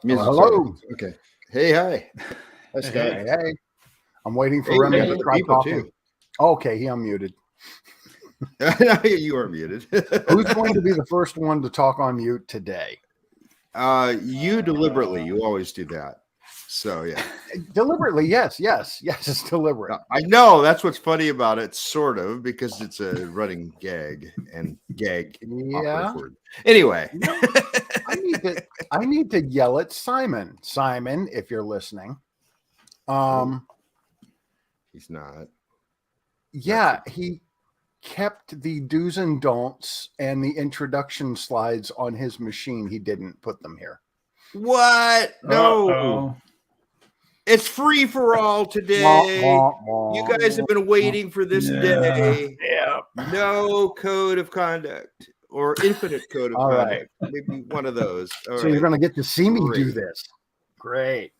Hello. Okay. Hey, hi. Hi, Scott. Hey. I'm waiting for Remy to try talking. Too. Okay, he unmuted. You are muted. Who's going to be the first one to talk on mute today? You deliberately. You always do that. So, yeah. Deliberately, yes, it's deliberate. I know. That's what's funny about it, sort of, because it's a running gag and gag. Yeah. Word. Anyway. I need to yell at Simon. Simon, if you're listening. He's not. Yeah, he kept the do's and don'ts and the introduction slides on his machine. He didn't put them here. What? No. It's free for all today. You guys have been waiting for this day. Yeah. No code of conduct or infinite code of conduct. Right. Maybe one of those. So you're going to get to see me do this. Great.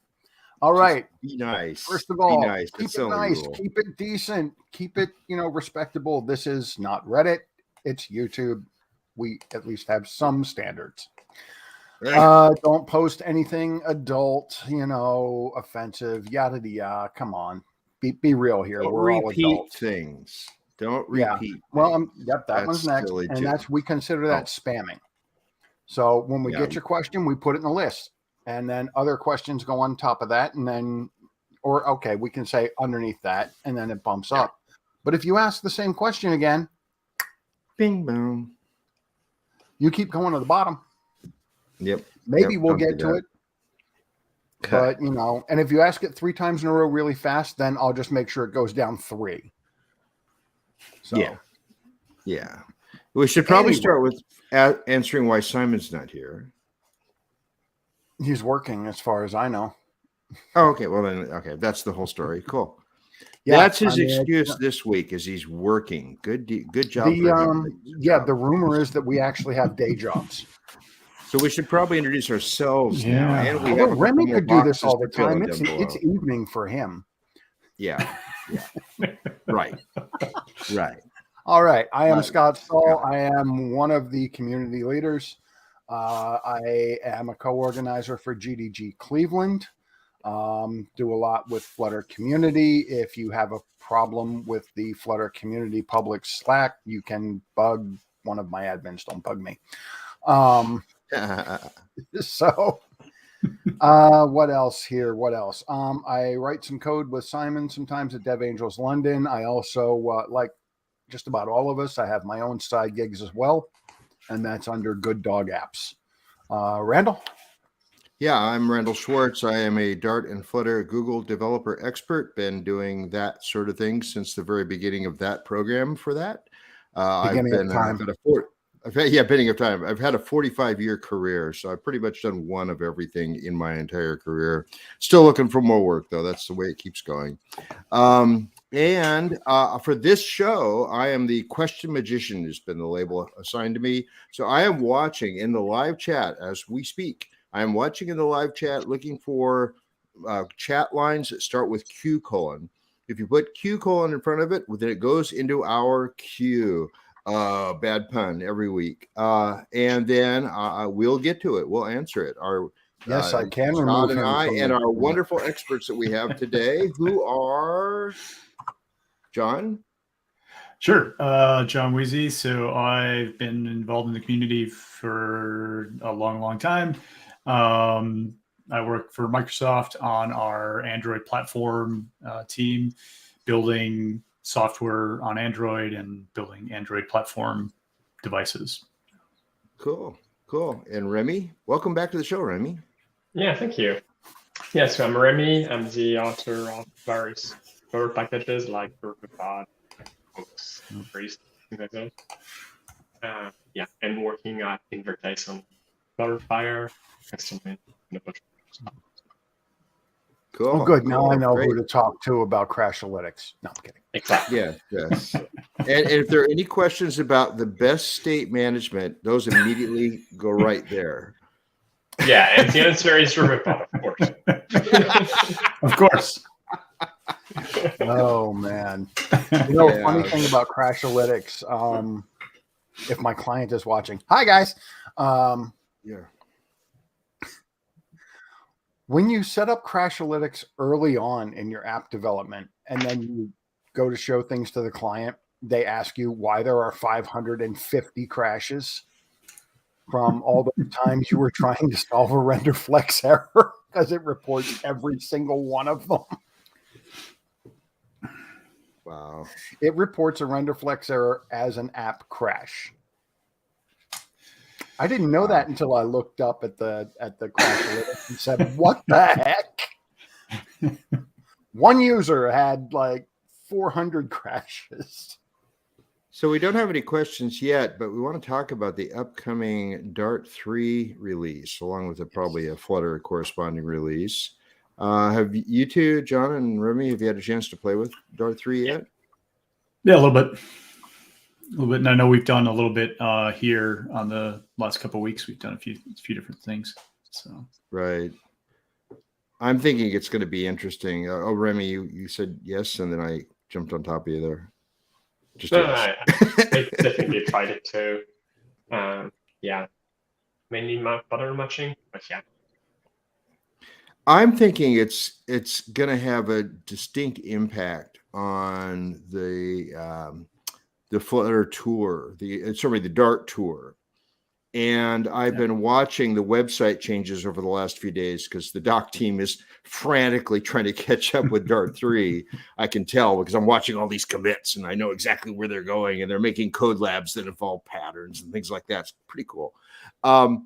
All right. Be nice. First of all, nice. Keep it nice. Keep it decent. Keep it, respectable. This is not Reddit. It's YouTube. We at least have some standards. Don't post anything adult, offensive, yada yada. Come on, be real here. Don't We're all adults. Things. Don't repeat. Well, that one's next, and we consider that spamming. So when we get your question, we put it in the list, and then other questions go on top of that, and then, we can say underneath that, and then it bumps up. But if you ask the same question again, bing boom, you keep going to the bottom. Yep. Maybe we'll get to it. But, and if you ask it 3 times in a row really fast, then I'll just make sure it goes down 3. So, yeah. We should probably start with answering why Simon's not here. He's working, as far as I know. Oh, okay. Well, then, that's the whole story. Cool. Yeah, that's his excuse this week, is he's working. Good job. The rumor is that we actually have day jobs. So we should probably introduce ourselves now. And we have Remy could do this all the time. It's evening for him. Yeah. Right. All right. I am Scott Stahl. I am one of the community leaders. I am a co-organizer for GDG Cleveland. Do a lot with Flutter community. If you have a problem with the Flutter community public Slack, you can bug one of my admins. Don't bug me. So what else here? I write some code with Simon sometimes at Dev Angels London. I also, like just about all of us, I have my own side gigs as well, and that's under Good Dog Apps. Randall? Yeah, I'm Randall Schwartz. I am a Dart and Flutter Google developer expert. Been doing that sort of thing since the very beginning of that program for that. Beginning of time. I've had a 45-year career, so I've pretty much done one of everything in my entire career. Still looking for more work, though. That's the way it keeps going. And for this show, I am the question magician, has been the label assigned to me. So I am watching in the live chat as we speak. I am watching in the live chat, looking for chat lines that start with Q:. If you put Q: in front of it, then it goes into our queue. Bad pun every week. And then we'll get to it. We'll answer it. I can Scott remove and him. And our wonderful experts that we have today, who are John. Sure. John Weezy. So I've been involved in the community for a long time. I work for Microsoft on our Android platform team, building software on Android and building Android platform devices. Cool. And Remy, welcome back to the show, Remy. Yeah, thank you. Yeah, so I'm Remy. I'm the author of various Flutter packages like Riverpod, books, things like that. And working at Invertase on Flutterfire, Experiment, and a bunch of stuff. Cool. Well, good. Now I know who to talk to about Crashalytics. No, I'm kidding. Exactly. Yes. And if there are any questions about the best state management, those immediately go right there. Yeah, and the answer is Riverpod, of course. Oh man. Funny thing about Crashalytics, if my client is watching. Hi guys. When you set up Crashalytics early on in your app development, and then you go to show things to the client, they ask you why there are 550 crashes from all the times you were trying to solve a render flex error, because it reports every single one of them. Wow. It reports a render flex error as an app crash. I didn't know that until I looked up at the Crashalytics and said, "What the heck?" One user had like 400 crashes. So we don't have any questions yet, but we want to talk about the upcoming Dart 3 release, along with probably a Flutter corresponding release. Have you two, John and Remy, have you had a chance to play with Dart 3 yet? Yeah, a little bit. And I know we've done a little bit here on the last couple of weeks. We've done a few different things. So right. I'm thinking it's going to be interesting. Oh, Remy, you said yes, and then I jumped on top of you there. Just I definitely tried it too. Yeah, mainly pattern matching, but yeah. I'm thinking it's going to have a distinct impact on the Flutter tour, the Dart tour. And I've been watching the website changes over the last few days because the doc team is frantically trying to catch up with Dart 3. I can tell because I'm watching all these commits and I know exactly where they're going, and they're making code labs that involve patterns and things like that. It's pretty cool. And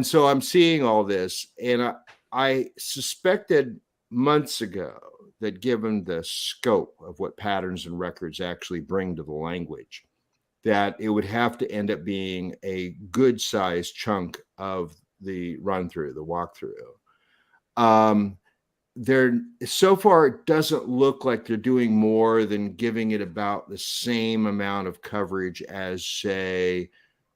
so I'm seeing all this, and I suspected months ago that given the scope of what patterns and records actually bring to the language, that it would have to end up being a good sized chunk of the run through, the walkthrough. So far, it doesn't look like they're doing more than giving it about the same amount of coverage as, say,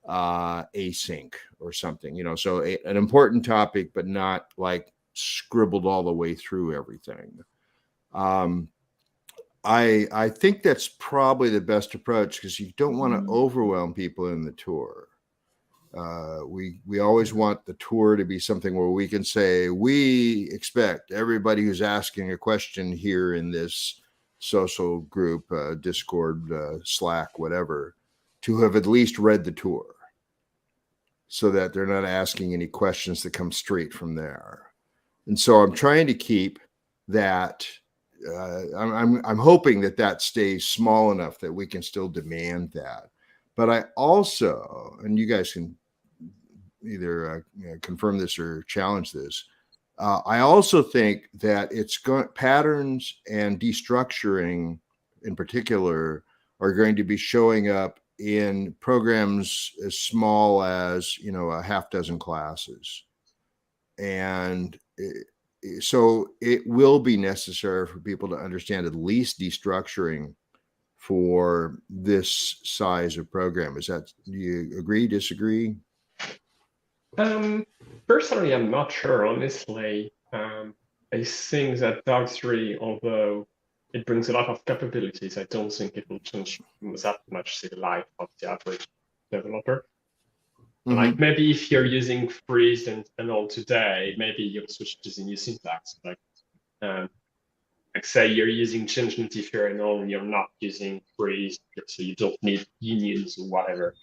async or something, so an important topic, but not like scribbled all the way through everything. I think that's probably the best approach because you don't want to overwhelm people in the tour. We always want the tour to be something where we can say, we expect everybody who's asking a question here in this social group, Discord, Slack, whatever, to have at least read the tour so that they're not asking any questions that come straight from there. And so I'm trying to keep that. I'm hoping that stays small enough that we can still demand that. But I also, and you guys can either confirm this or challenge this, I also think that patterns and destructuring in particular are going to be showing up in programs as small as, a half dozen classes. And so it will be necessary for people to understand at least destructuring for this size of program. Do you agree, disagree? Personally, I'm not sure, honestly. I think that Dart 3, although it brings a lot of capabilities, I don't think it will change that much the life of the average developer. Mm-hmm. Like maybe if you're using freeze and all today, maybe you'll switch to the new syntax. Like say you're using change notifier and all, and you're not using freeze, so you don't need unions or whatever.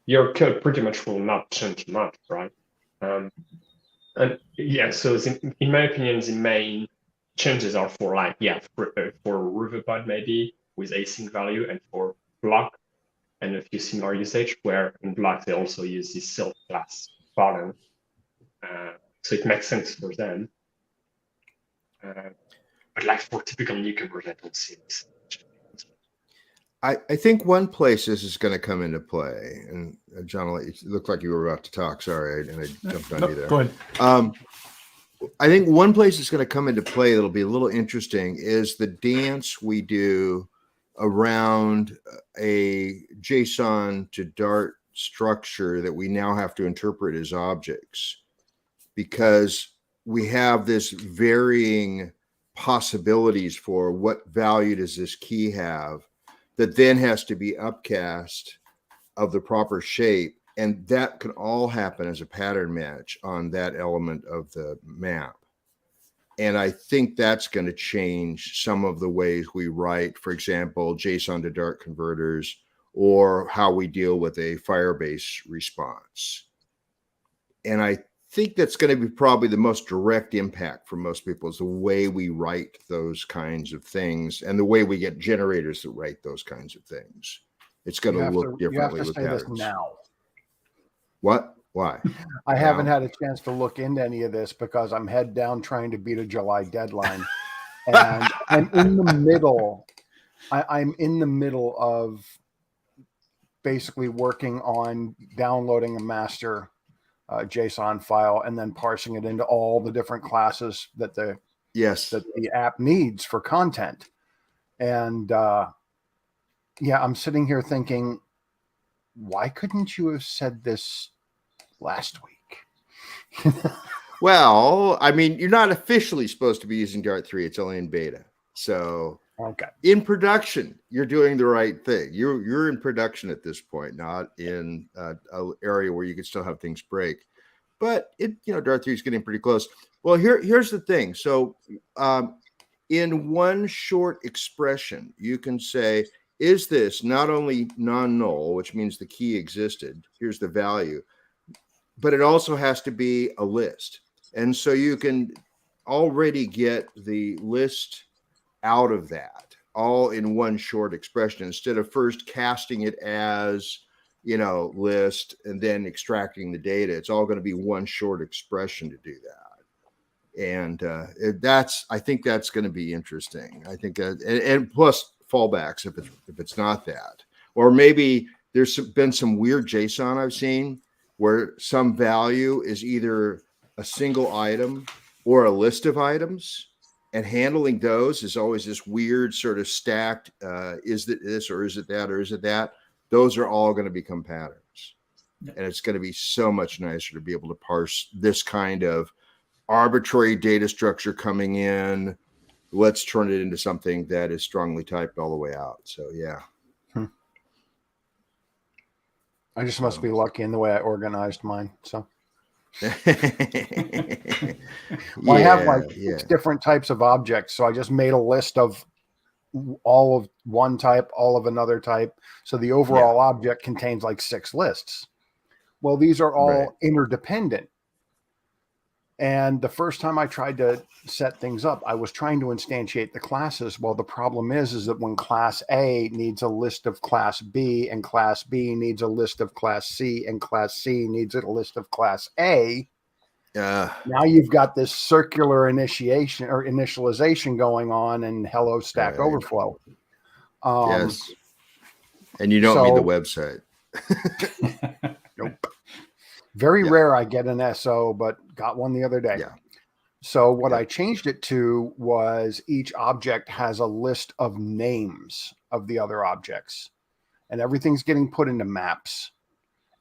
Your code pretty much will not change much, right? And yeah, so in my opinion, the main changes are for for Riverpod maybe with async value, and for block and a few similar usage, where in block they also use this self class pattern. So it makes sense for them. But like for typical newcomers, I don't see this. I think one place this is going to come into play, and John, it looked like you were about to talk. Sorry, and I jumped on you there. Go ahead. I think one place that's going to come into play that'll be a little interesting is the dance we do around a JSON to Dart structure that we now have to interpret as objects, because we have this varying possibilities for what value does this key have that then has to be upcast of the proper shape And that can all happen as a pattern match on that element of the map. And I think that's going to change some of the ways we write, for example, JSON to Dart converters, or how we deal with a Firebase response. And I think that's going to be probably the most direct impact for most people, is the way we write those kinds of things and the way we get generators that write those kinds of things. It's going to look differently with patterns. This now. What? Why? I haven't had a chance to look into any of this because I'm head down trying to beat a July deadline. And I'm in the middle. I'm in the middle of basically working on downloading a master JSON file and then parsing it into all the different classes that the app needs for content. And yeah, I'm sitting here thinking, why couldn't you have said this last week? Well, I mean, you're not officially supposed to be using Dart 3. It's only in beta. So okay, in production, you're doing the right thing. You're in production at this point, not in an area where you can still have things break. But Dart 3 is getting pretty close. Well, here's the thing. So in one short expression, you can say, is this not only non-null, which means the key existed, here's the value, but it also has to be a list. And so you can already get the list out of that all in one short expression, instead of first casting it as, list and then extracting the data. It's all going to be one short expression to do that. And I think that's going to be interesting. I think and plus fallbacks if it's not that, or maybe there's been some weird JSON I've seen where some value is either a single item or a list of items, and handling those is always this weird sort of stacked, is it this or is it that or is it that? Those are all going to become patterns. And it's going to be so much nicer to be able to parse this kind of arbitrary data structure coming in. Let's turn it into something that is strongly typed all the way out. So, yeah. I just must be lucky in the way I organized mine. So I have six different types of objects. So I just made a list of all of one type, all of another type. So the overall object contains like 6 lists. Well, these are all interdependent. And the first time I tried to set things up, I was trying to instantiate the classes. Well, the problem is that when class A needs a list of class B, and class B needs a list of class C, and class C needs a list of class A, now you've got this circular initiation or initialization going on, and hello, Stack Overflow. Yes. And you don't mean the website. Nope. Very rare I get an SO, but got one the other day. Yeah. So what I changed it to was each object has a list of names of the other objects, and everything's getting put into maps,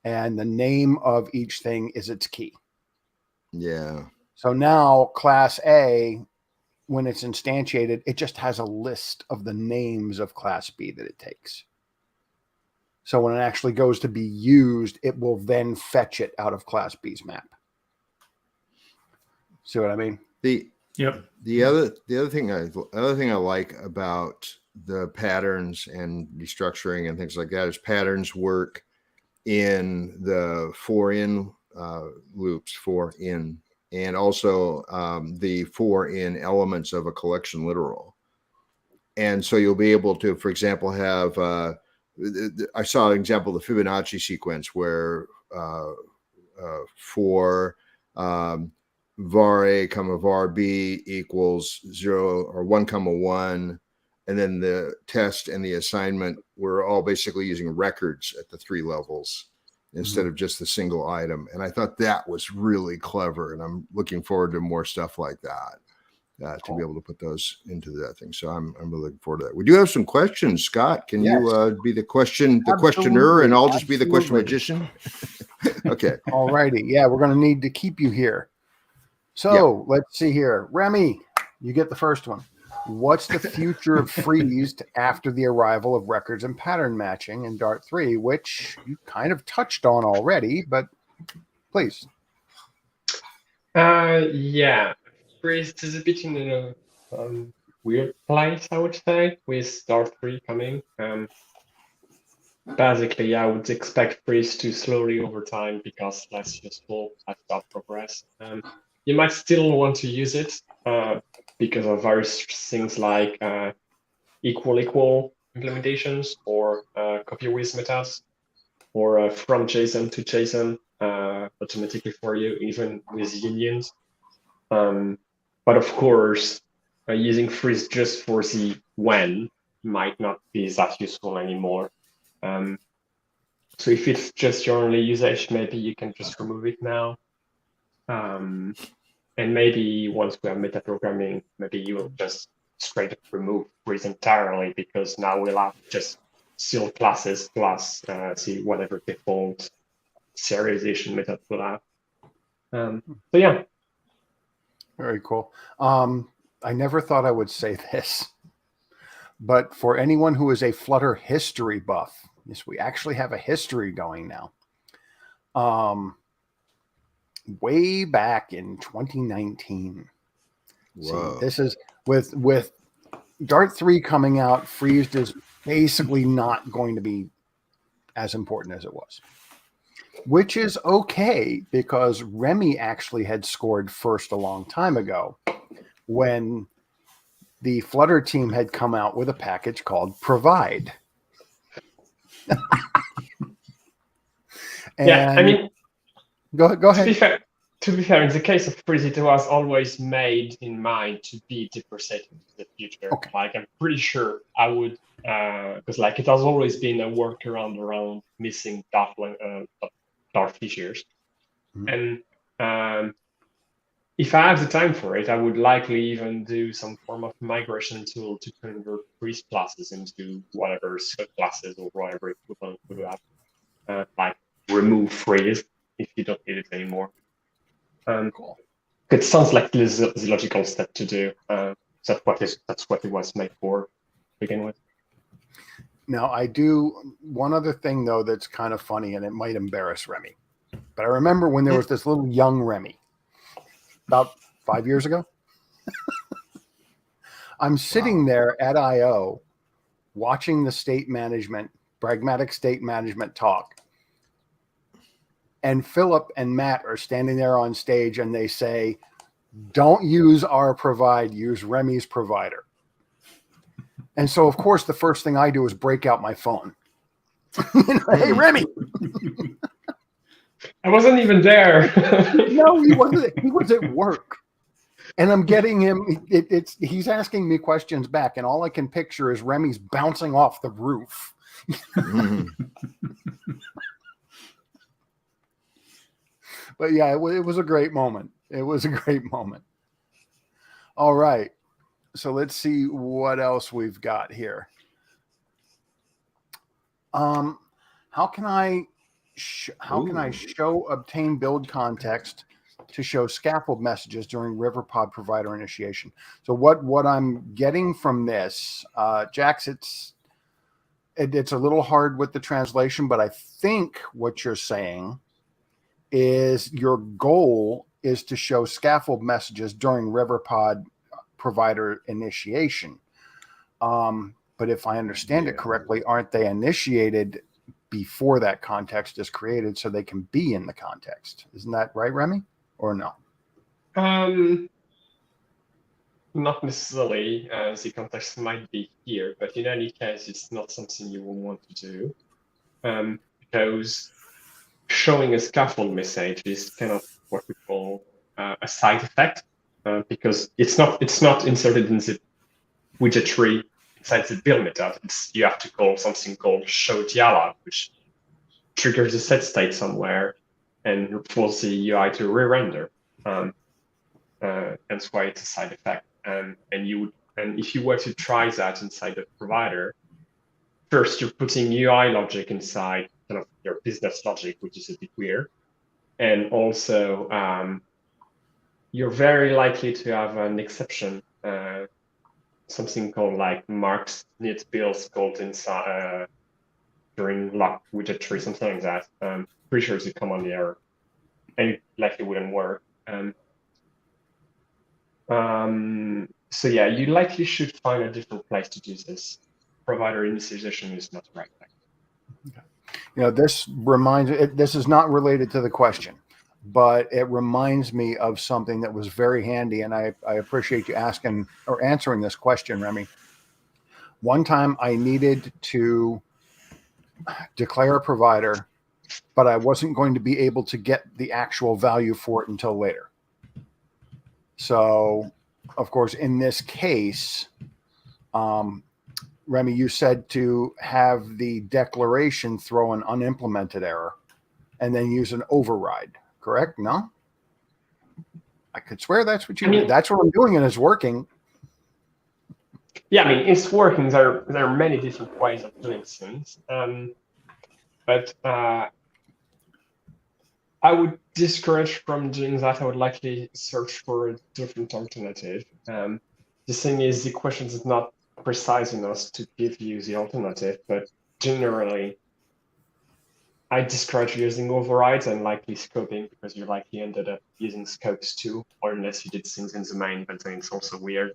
and the name of each thing is its key. Yeah. So now class A, when it's instantiated, it just has a list of the names of class B that it takes. So when it actually goes to be used, it will then fetch it out of class B's map. See what I mean? The other thing I like about the patterns and destructuring and things like that is patterns work in the for in loops, for in, and also the for in elements of a collection literal. And so you'll be able to, for example, have I saw an example of the Fibonacci sequence where for var A, var B equals 0 or 1, 1, and then the test and the assignment were all basically using records at the 3 levels instead of just the single item. And I thought that was really clever, and I'm looking forward to more stuff like that. To be able to put those into that thing. So I'm really looking forward to that. We do have some questions. Scott, can you be the questioner, and I'll just be the question magician? Okay. All righty. Yeah, we're going to need to keep you here. So let's see here. Remy, you get the first one. what's the future of freezed after the arrival of records and pattern matching in Dart 3, which you kind of touched on already, but please. Yeah, freezed is a bit in a weird place, I would say, with Dart 3 coming. Basically, I would expect freeze to slowly over time because less useful as Dart progress. You might still want to use it because of various things like equal implementations or copy with methods or from JSON to JSON automatically for you, even with unions. But of course, using freeze just for the when might not be that useful anymore. So if it's just your only usage, maybe you can just remove it now. And maybe once we have metaprogramming, maybe you will just straight up remove freeze entirely, because now we'll have just still classes plus see whatever default serialization method we'll have. So yeah. Very cool. I never thought I would say this, but for anyone who is a Flutter history buff, yes, we actually have a history going now. Way back in 2019. Whoa. See, this is with Dart 3 coming out, freezed is basically not going to be as important as it was. Which is okay, because Remy actually had scored first a long time ago when the Flutter team had come out with a package called Provide. Yeah, I mean, go ahead. To be fair, in the case of freeze, it was always made in mind to be depreciated in the future. Okay. Like, I'm pretty sure I would, because like it has always been a workaround around missing Dart features. Mm-hmm. And if I have the time for it, I would likely even do some form of migration tool to convert freeze classes into whatever subclasses or whatever equivalent we have. Like remove freeze if you don't need it anymore. Cool. It sounds like the logical step to do. That's what it was made for to begin with. Now, I do one other thing, though, that's kind of funny, and it might embarrass Remy. But I remember when there was this little young Remy, about 5 years ago. I'm sitting there at I.O. watching the pragmatic state management talk. And Philip and Matt are standing there on stage, and they say, "Don't use our provide, use Remy's provider." And so, of course, the first thing I do is break out my phone. Hey, Remy. I wasn't even there. No, he wasn't. He was at work. And I'm getting him. He's asking me questions back, and all I can picture is Remy's bouncing off the roof. But yeah, it was a great moment. It was a great moment. All right. So let's see what else we've got here. How can I show obtain build context to show scaffold messages during Riverpod provider initiation? So what I'm getting from this, Jax, it's a little hard with the translation, but I think what you're saying is your goal is to show scaffold messages during Riverpod provider initiation. But if I understand it correctly, aren't they initiated before that context is created so they can be in the context? Isn't that right, Remy? Or no? Not necessarily. The context might be here, but in any case, it's not something you will want to do, because showing a scaffold message is kind of what we call a side effect, because it's not inserted in the widget tree inside the build method. You have to call something called show dialog, which triggers a set state somewhere and forces the UI to re-render. That's why it's a side effect. And if you were to try that inside the provider, first you're putting UI logic inside kind of your business logic, which is a bit weird. And also, you're very likely to have an exception something called like marks needs builds called inside during lock widget tree, something like that. Pretty sure it's a common error, and it likely wouldn't work. So yeah, you likely should find a different place to do this. Provider initialization is not right. This this is not related to the question, but it reminds me of something that was very handy, and I appreciate you asking or answering this question, Remy. One time I needed to declare a provider, but I wasn't going to be able to get the actual value for it until later. So, of course, in this case, Remy, you said to have the declaration throw an unimplemented error and then use an override, correct? No? I could swear that's what you did. That's what I'm doing, and it's working. Yeah, I mean, it's working. There are many different ways of doing things. But I would discourage from doing that. I would likely search for a different alternative. The thing is, the question is not precise enough to give you the alternative, but generally, I discourage using overrides and likely scoping, because you likely ended up using scopes too, or unless you did things in the main, but then it's also weird.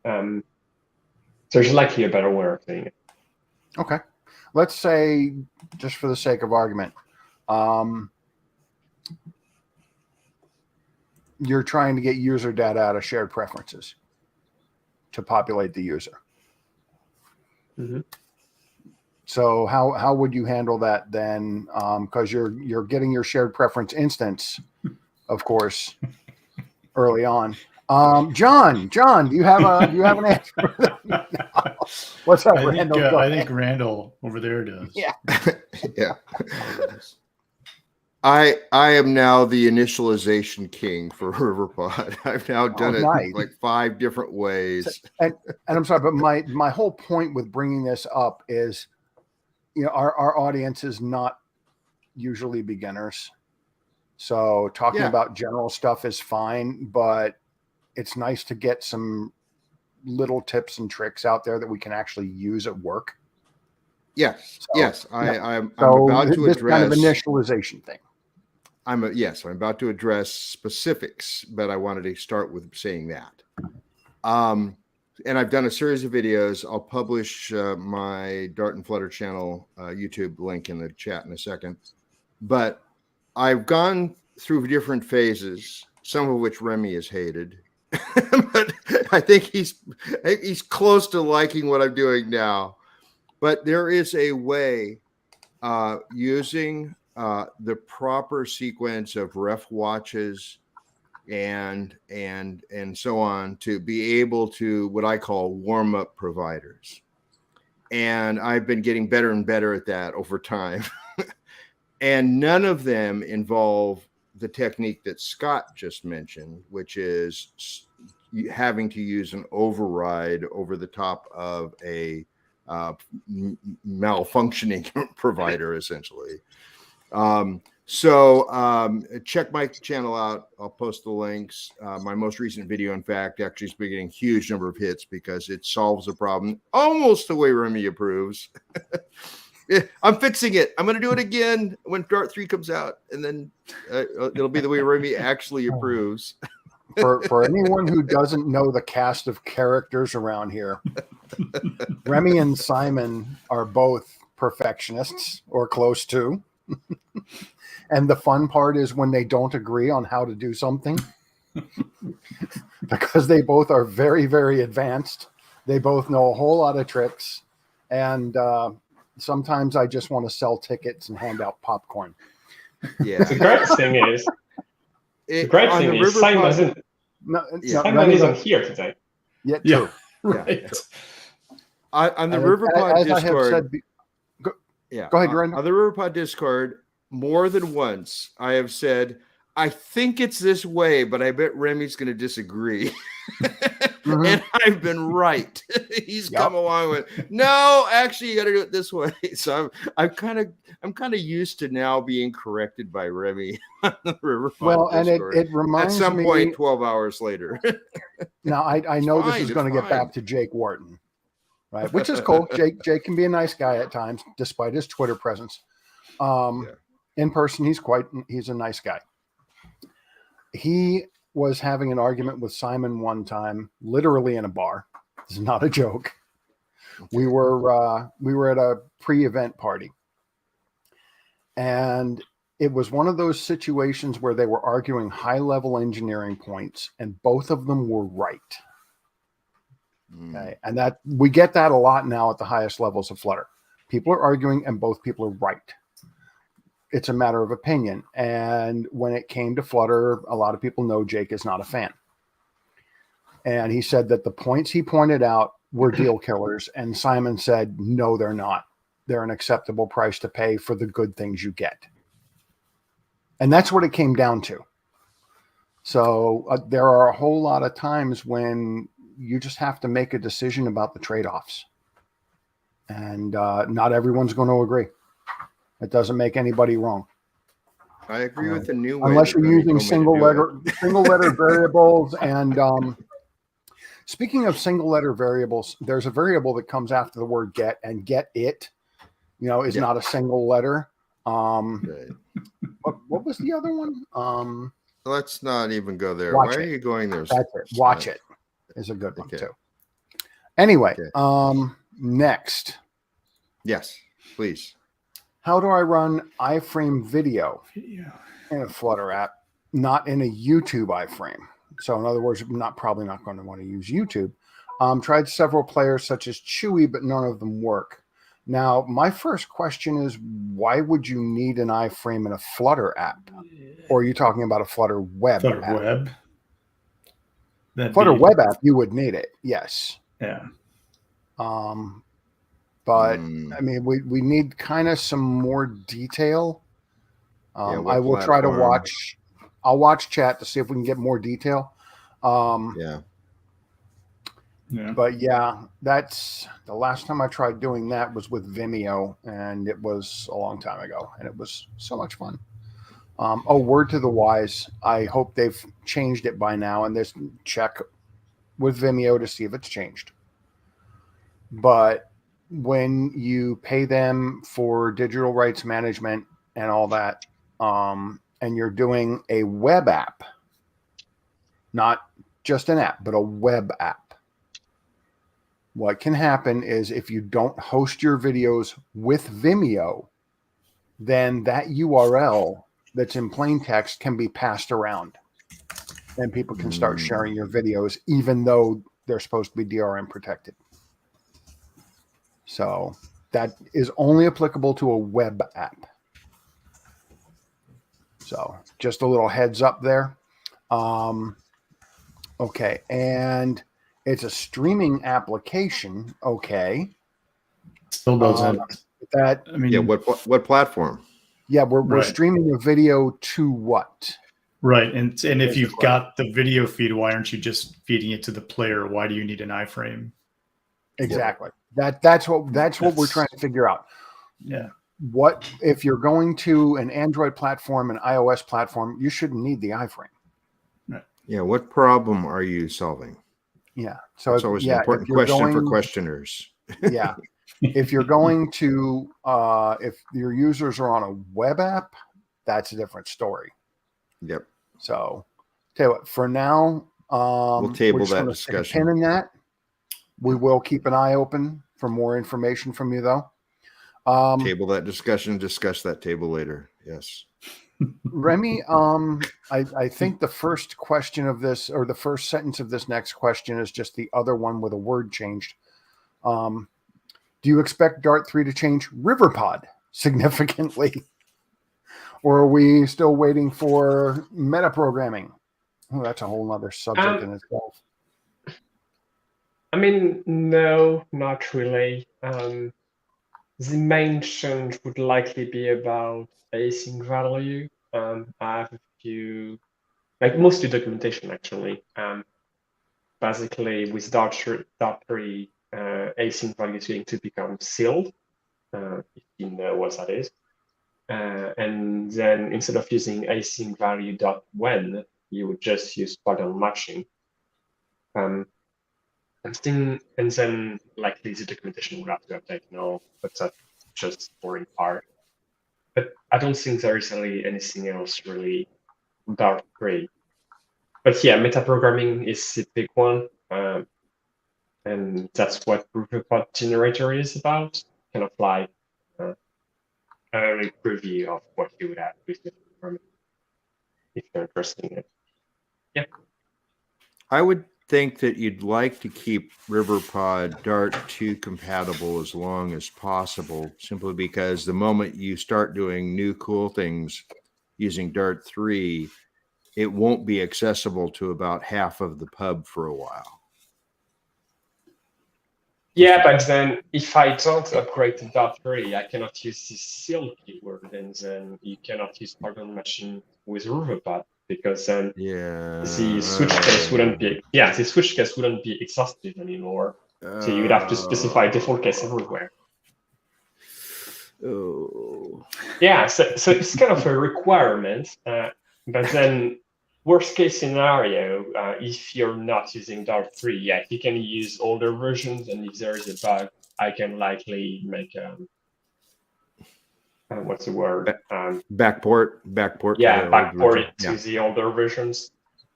So there's likely a better way of doing it. Okay. Let's say, just for the sake of argument, you're trying to get user data out of shared preferences to populate the user. Mm-hmm. So how would you handle that then? Because you're getting your shared preference instance, of course, early on. John, do you have an answer for that? No. What's up, Randall? I think Randall over there does. Yeah. Yeah. I am now the initialization king for Riverpod. I've now done it like 5 different ways. And I'm sorry, but my whole point with bringing this up is, our audience is not usually beginners. So talking about general stuff is fine, but it's nice to get some little tips and tricks out there that we can actually use at work. Yes. So, yes. I'm about to this address kind of initialization thing. I'm about to address specifics, but I wanted to start with saying that. And I've done a series of videos. I'll publish my Dart and Flutter channel YouTube link in the chat in a second. But I've gone through different phases, some of which Remy has hated. But I think he's close to liking what I'm doing now. But there is a way using the proper sequence of ref watches and so on to be able to what I call warm up providers. And I've been getting better and better at that over time. And none of them involve the technique that Scott just mentioned, which is having to use an override over the top of a malfunctioning provider, essentially. So check my channel out. I'll post the links. My most recent video, in fact, actually has been getting a huge number of hits because it solves the problem almost the way Remy approves. I'm fixing it. I'm going to do it again when Dart 3 comes out, and then it'll be the way Remy actually approves. For anyone who doesn't know the cast of characters around here, Remy and Simon are both perfectionists or close to. And the fun part is when they don't agree on how to do something, because they both are very, very advanced. They both know a whole lot of tricks. And sometimes I just want to sell tickets and hand out popcorn. Yeah. The great thing is, Simon isn't here today. Yet Yeah. too. Right. On the Riverpod Discord. Go ahead, Randall. On the Riverpod Discord, more than once, I have said, I think it's this way, but I bet Remy's going to disagree. and I've been right. He's Yep. come along with, no, actually, you got to do it this way. So I'm kind of used to now being corrected by Remy on the Riverpod Well, and Discord. it reminds At some me. point, 12 hours later. Now I know this is going to get back to Jake Wharton, right? Which is cool. Jake can be a nice guy at times, despite his Twitter presence. In person, he's a nice guy. He was having an argument with Simon one time, literally in a bar. This is not a joke. We were at a pre-event party, and it was one of those situations where they were arguing high-level engineering points, and both of them were right. Okay, and that we get that a lot now at the highest levels of Flutter. People are arguing, and both people are right. It's a matter of opinion. And when it came to Flutter, a lot of people know Jake is not a fan. And he said that the points he pointed out were deal killers. And Simon said, no, they're not. They're an acceptable price to pay for the good things you get. And that's what it came down to. So there are a whole lot of times when you just have to make a decision about the trade-offs. And not everyone's going to agree. It doesn't make anybody wrong. I agree with the new way. Unless you're using single letter variables. And speaking of single letter variables, there's a variable that comes after the word get, and get it, is not a single letter. Right. What was the other one? Let's not even go there. Why are you going there? That's it. Watch it is a good one too. Anyway, next. Yes, please. How do I run iframe video in a Flutter app, not in a YouTube iframe? So in other words, I'm probably not going to want to use YouTube. Tried several players such as Chewy, but none of them work. Now, my first question is, why would you need an iframe in a Flutter app? Or are you talking about a Flutter web app? Web? Flutter web app, you would need it, yes. Yeah. But I mean, we need kind of some more detail. I will try to watch. I'll watch chat to see if we can get more detail. But yeah, that's the last time I tried doing that was with Vimeo, and it was a long time ago, and it was so much fun. Word to the wise. I hope they've changed it by now, and there's check with Vimeo to see if it's changed. But when you pay them for digital rights management and all that, and you're doing a web app, not just an app, but a web app, what can happen is if you don't host your videos with Vimeo, then that URL that's in plain text can be passed around, and people can start sharing your videos, even though they're supposed to be DRM protected. So that is only applicable to a web app. So just a little heads up there. Okay. And it's a streaming application. Okay. Still doesn't. What platform? Yeah. We're streaming a video to what? Right. And if you've got the video feed, why aren't you just feeding it to the player? Why do you need an iframe? Exactly. That's what we're trying to figure out. Yeah. What if you're going to an Android platform, an iOS platform, you shouldn't need the iframe. Right. Yeah. What problem are you solving? Yeah. So it's always an important question for questioners. Yeah. If you're going to, if your users are on a web app, that's a different story. Yep. So tell you what, for now, we'll table that discussion. Pin in that. We will keep an eye open for more information from you, though. Table that discussion. Discuss that table later. Yes. Remy, I think the first question of this, or the first sentence of this next question, is just the other one with a word changed. Do you expect Dart 3 to change Riverpod significantly? Or are we still waiting for metaprogramming? Oh, that's a whole other subject in itself. I mean, no, not really. The main change would likely be about async value. I have a few, like mostly documentation actually. But basically with Dart 3, async value is going to become sealed, if you know what that is. And then instead of using async value dot when, you would just use pattern matching. And then likely the documentation will have to update now, but that's just boring part. But I don't think there is really anything else really Dart 3. But yeah, metaprogramming is the big one. And that's what Riverpod generator is about, kind of like an early preview of what you would have with metaprogramming, if you're interested in it. Yeah. I would think that you'd like to keep Riverpod Dart 2 compatible as long as possible, simply because the moment you start doing new cool things using Dart 3, it won't be accessible to about half of the pub for a while. Yeah, but then if I don't upgrade to Dart 3, I cannot use this seal keyword, and then you cannot use pattern matching with Riverpod, because then the switch case wouldn't be the switch case wouldn't be exhaustive anymore. So you would have to specify default case everywhere. Oh. Yeah, so it's kind of a requirement, but then worst case scenario, if you're not using Dart 3, yeah, you can use older versions, and if there is a bug, I can likely make what's the word? Backport. Yeah, backport it to the older versions.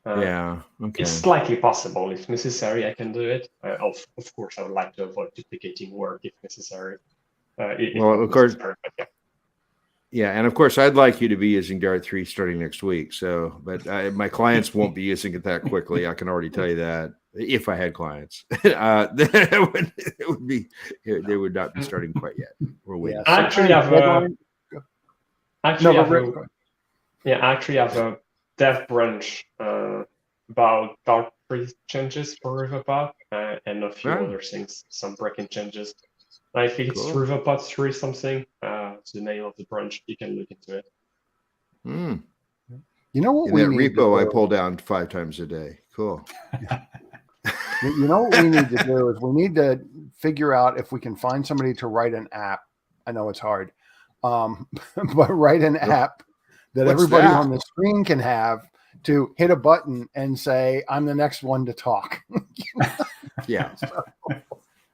Okay. It's likely possible. If necessary, I can do it. Of course, I would like to avoid duplicating work if necessary. Well, of course. Yeah, and of course, I'd like you to be using Dart 3 starting next week. So, but my clients won't be using it that quickly. I can already tell you that. If I they would not be starting quite yet. We're waiting. I actually have a dev branch about Dart 3 changes for Riverpod and a few other things, some breaking changes. I think it's Riverpod 3 something. It's the name of the branch. You can look into it. You know what? In that repo, I pull down 5 times a day. Cool. You know what we need to do is we need to figure out if we can find somebody to write an app. I know it's hard, but write an app that everybody on the screen can have to hit a button and say, "I'm the next one to talk." Yeah.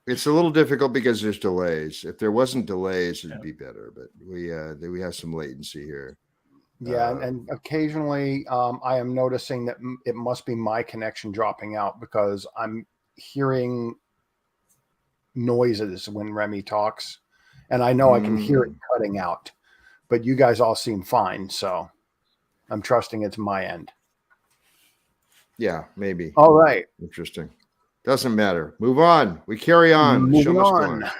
It's a little difficult because there's delays. If there wasn't delays, it'd be better. But we have some latency here. Yeah, and occasionally I am noticing that it must be my connection dropping out because I'm hearing noises when Remy talks, and I know I can hear it cutting out. But you guys all seem fine, so I'm trusting it's my end. Yeah, maybe. All right. Interesting. Doesn't matter. Move on. We carry on. The show must go on.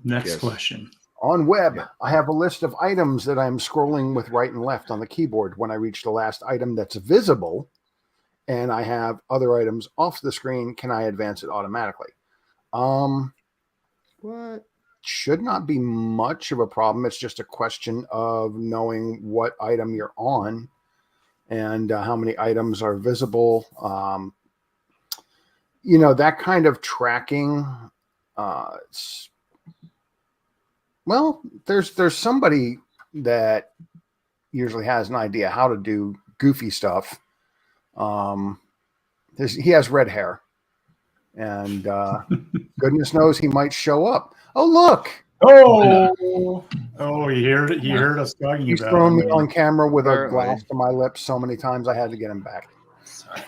Next question. On web, I have a list of items that I'm scrolling with right and left on the keyboard. When I reach the last item that's visible and I have other items off the screen, can I advance it automatically? What? Should not be much of a problem. It's just a question of knowing what item you're on and how many items are visible. That kind of tracking. Well, there's somebody that usually has an idea how to do goofy stuff. He has red hair, and goodness knows he might show up. Oh, look! Oh, he heard us talking He's about. He's thrown me on camera with a glass to my lips so many times I had to get him back. Sorry.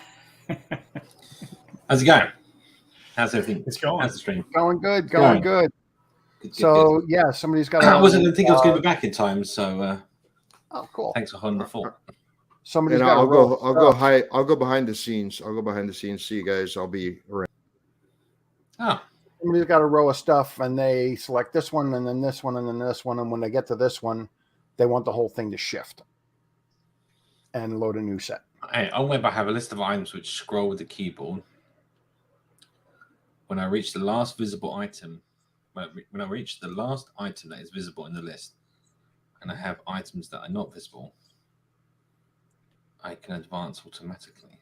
How's it going? How's everything? It's going. How's the stream? Going good. Good. So yeah, somebody's got. I wasn't thinking I was going to be back in time, so. Oh, cool. Thanks for holding the fort. Somebody's got. I'll go behind the scenes. I'll go behind the scenes. See you guys. I'll be around. Oh. Somebody's got a row of stuff, and they select this one, and then this one, and then this one, and when they get to this one, they want the whole thing to shift and load a new set. Hey, on web, I have a list of items which scroll with the keyboard. When I reach the last visible item, when I reach the last item that is visible in the list, and I have items that are not visible, I can advance automatically.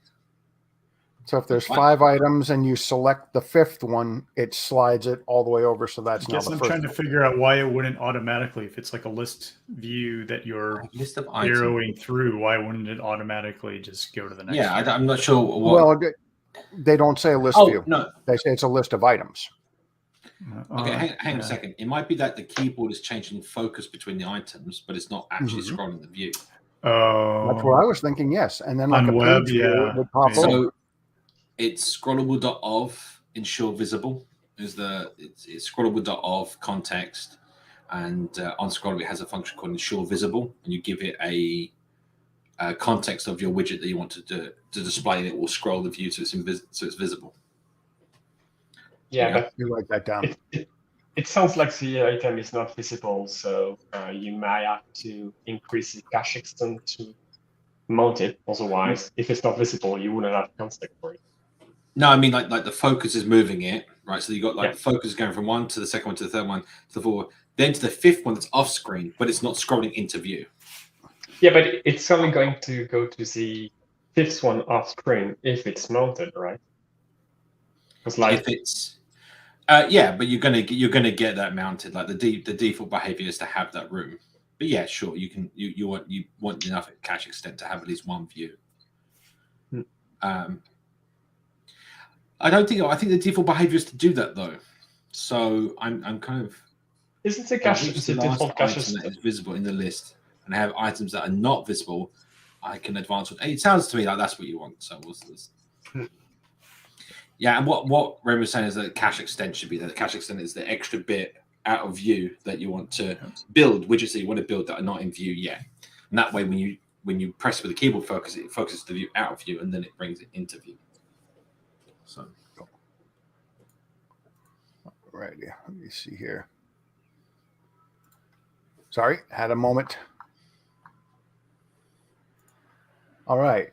So if there's Fine. 5 items and you select the 5th one, it slides it all the way over. So I that's now guess the I'm first trying to one. figure out why it wouldn't automatically, if it's like a list view that you're List of items. arrowing through, why wouldn't it automatically just go to the next Yeah, view? I'm not sure what. Well, they don't say a list Oh view. no. They say it's a list of items. Okay, Alright, hang on a second. It might be that the keyboard is changing focus between the items, but it's not actually Mhm. scrolling the view. Oh, That's what I was thinking. Yes, and then like On a web, page view, yeah, it would pop maybe. over. So it's scrollable.of ensure visible is it's scrollable.of context, and on scrollable it has a function called ensure visible, and you give it a context of your widget that you want to display, and it will scroll the view so it's visible. Yeah, but You write that down. it sounds like the item is not visible, so you might have to increase the cache extent to mount it. Otherwise, if it's not visible, you wouldn't have context for it. No, I mean like the focus is moving it, right? So you got like Yeah. the focus is going from 1 to the second one to the third one to the fourth, then to the 5th one that's off screen, but it's not scrolling into view. Yeah, but it's only going to go to the 5th one off screen if it's mounted, right? Because If it's yeah, but you're gonna get that mounted. Like the default behavior is to have that room. But yeah, sure, you want enough cache extent to have at least one view. I think the default behavior is to do that though. So I'm kind of isn't the cache reach the the last default cache item that is visible in the list, and I have items that are not visible. I can advance with. It sounds to me like that's what you want. So what's this? Yeah, and what Ren was saying is that cache extent should be there. The cache extent is the extra bit out of view that you want to build, widgets that you want to build that are not in view yet. And that way, when you press with the keyboard focus, it focuses the view out of view, and then it brings it into view. So, Right. Yeah. Let me see here. Sorry, had a moment. All right.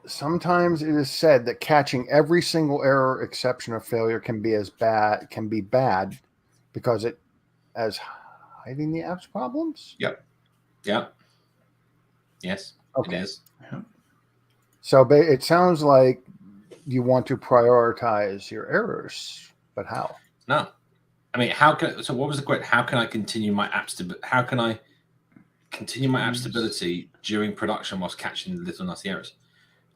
Sometimes it is said that catching every single error, exception, or failure can be bad because it as hiding the app's problems. yeah, yes, Okay. it is. So it sounds like you want to prioritize your errors, but how? No, I mean, so what was the question? How can I continue my app stability? How can I continue my app stability during production whilst catching the little nasty errors?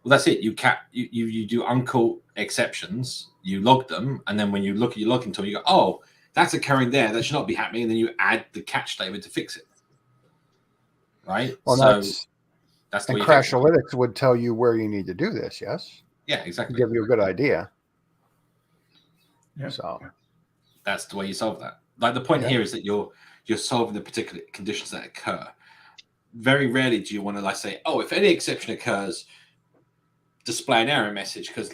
Well, that's it. You do uncaught exceptions, you log them, and then when you look at your logging tool, you go, oh, that's occurring there. That should not be happening. And then you add the catch statement to fix it. Right? Well, so that's the way and you fix it. Crashlytics would tell you where you need to do this. Yes. Yeah, exactly. Give you a good idea. Yeah. So that's the way you solve that. Like the point here is that you're solving the particular conditions that occur. Very rarely do you want to say, oh, if any exception occurs, display an error message, because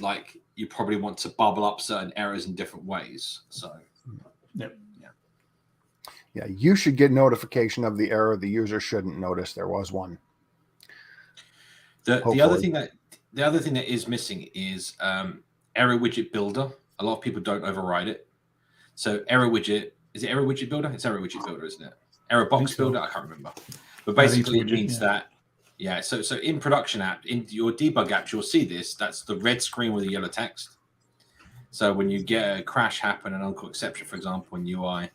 you probably want to bubble up certain errors in different ways. So yeah, you should get notification of the error. The user shouldn't notice there was one. The other thing that is missing is error widget builder. A lot of people don't override it. So error widget, is it error widget builder? It's error widget builder, isn't it? Error box builder, I can't remember. But basically it means that so in production app, in your debug apps, you'll see this. That's the red screen with the yellow text. So when you get a crash happen, an uncaught exception, for example, in UI,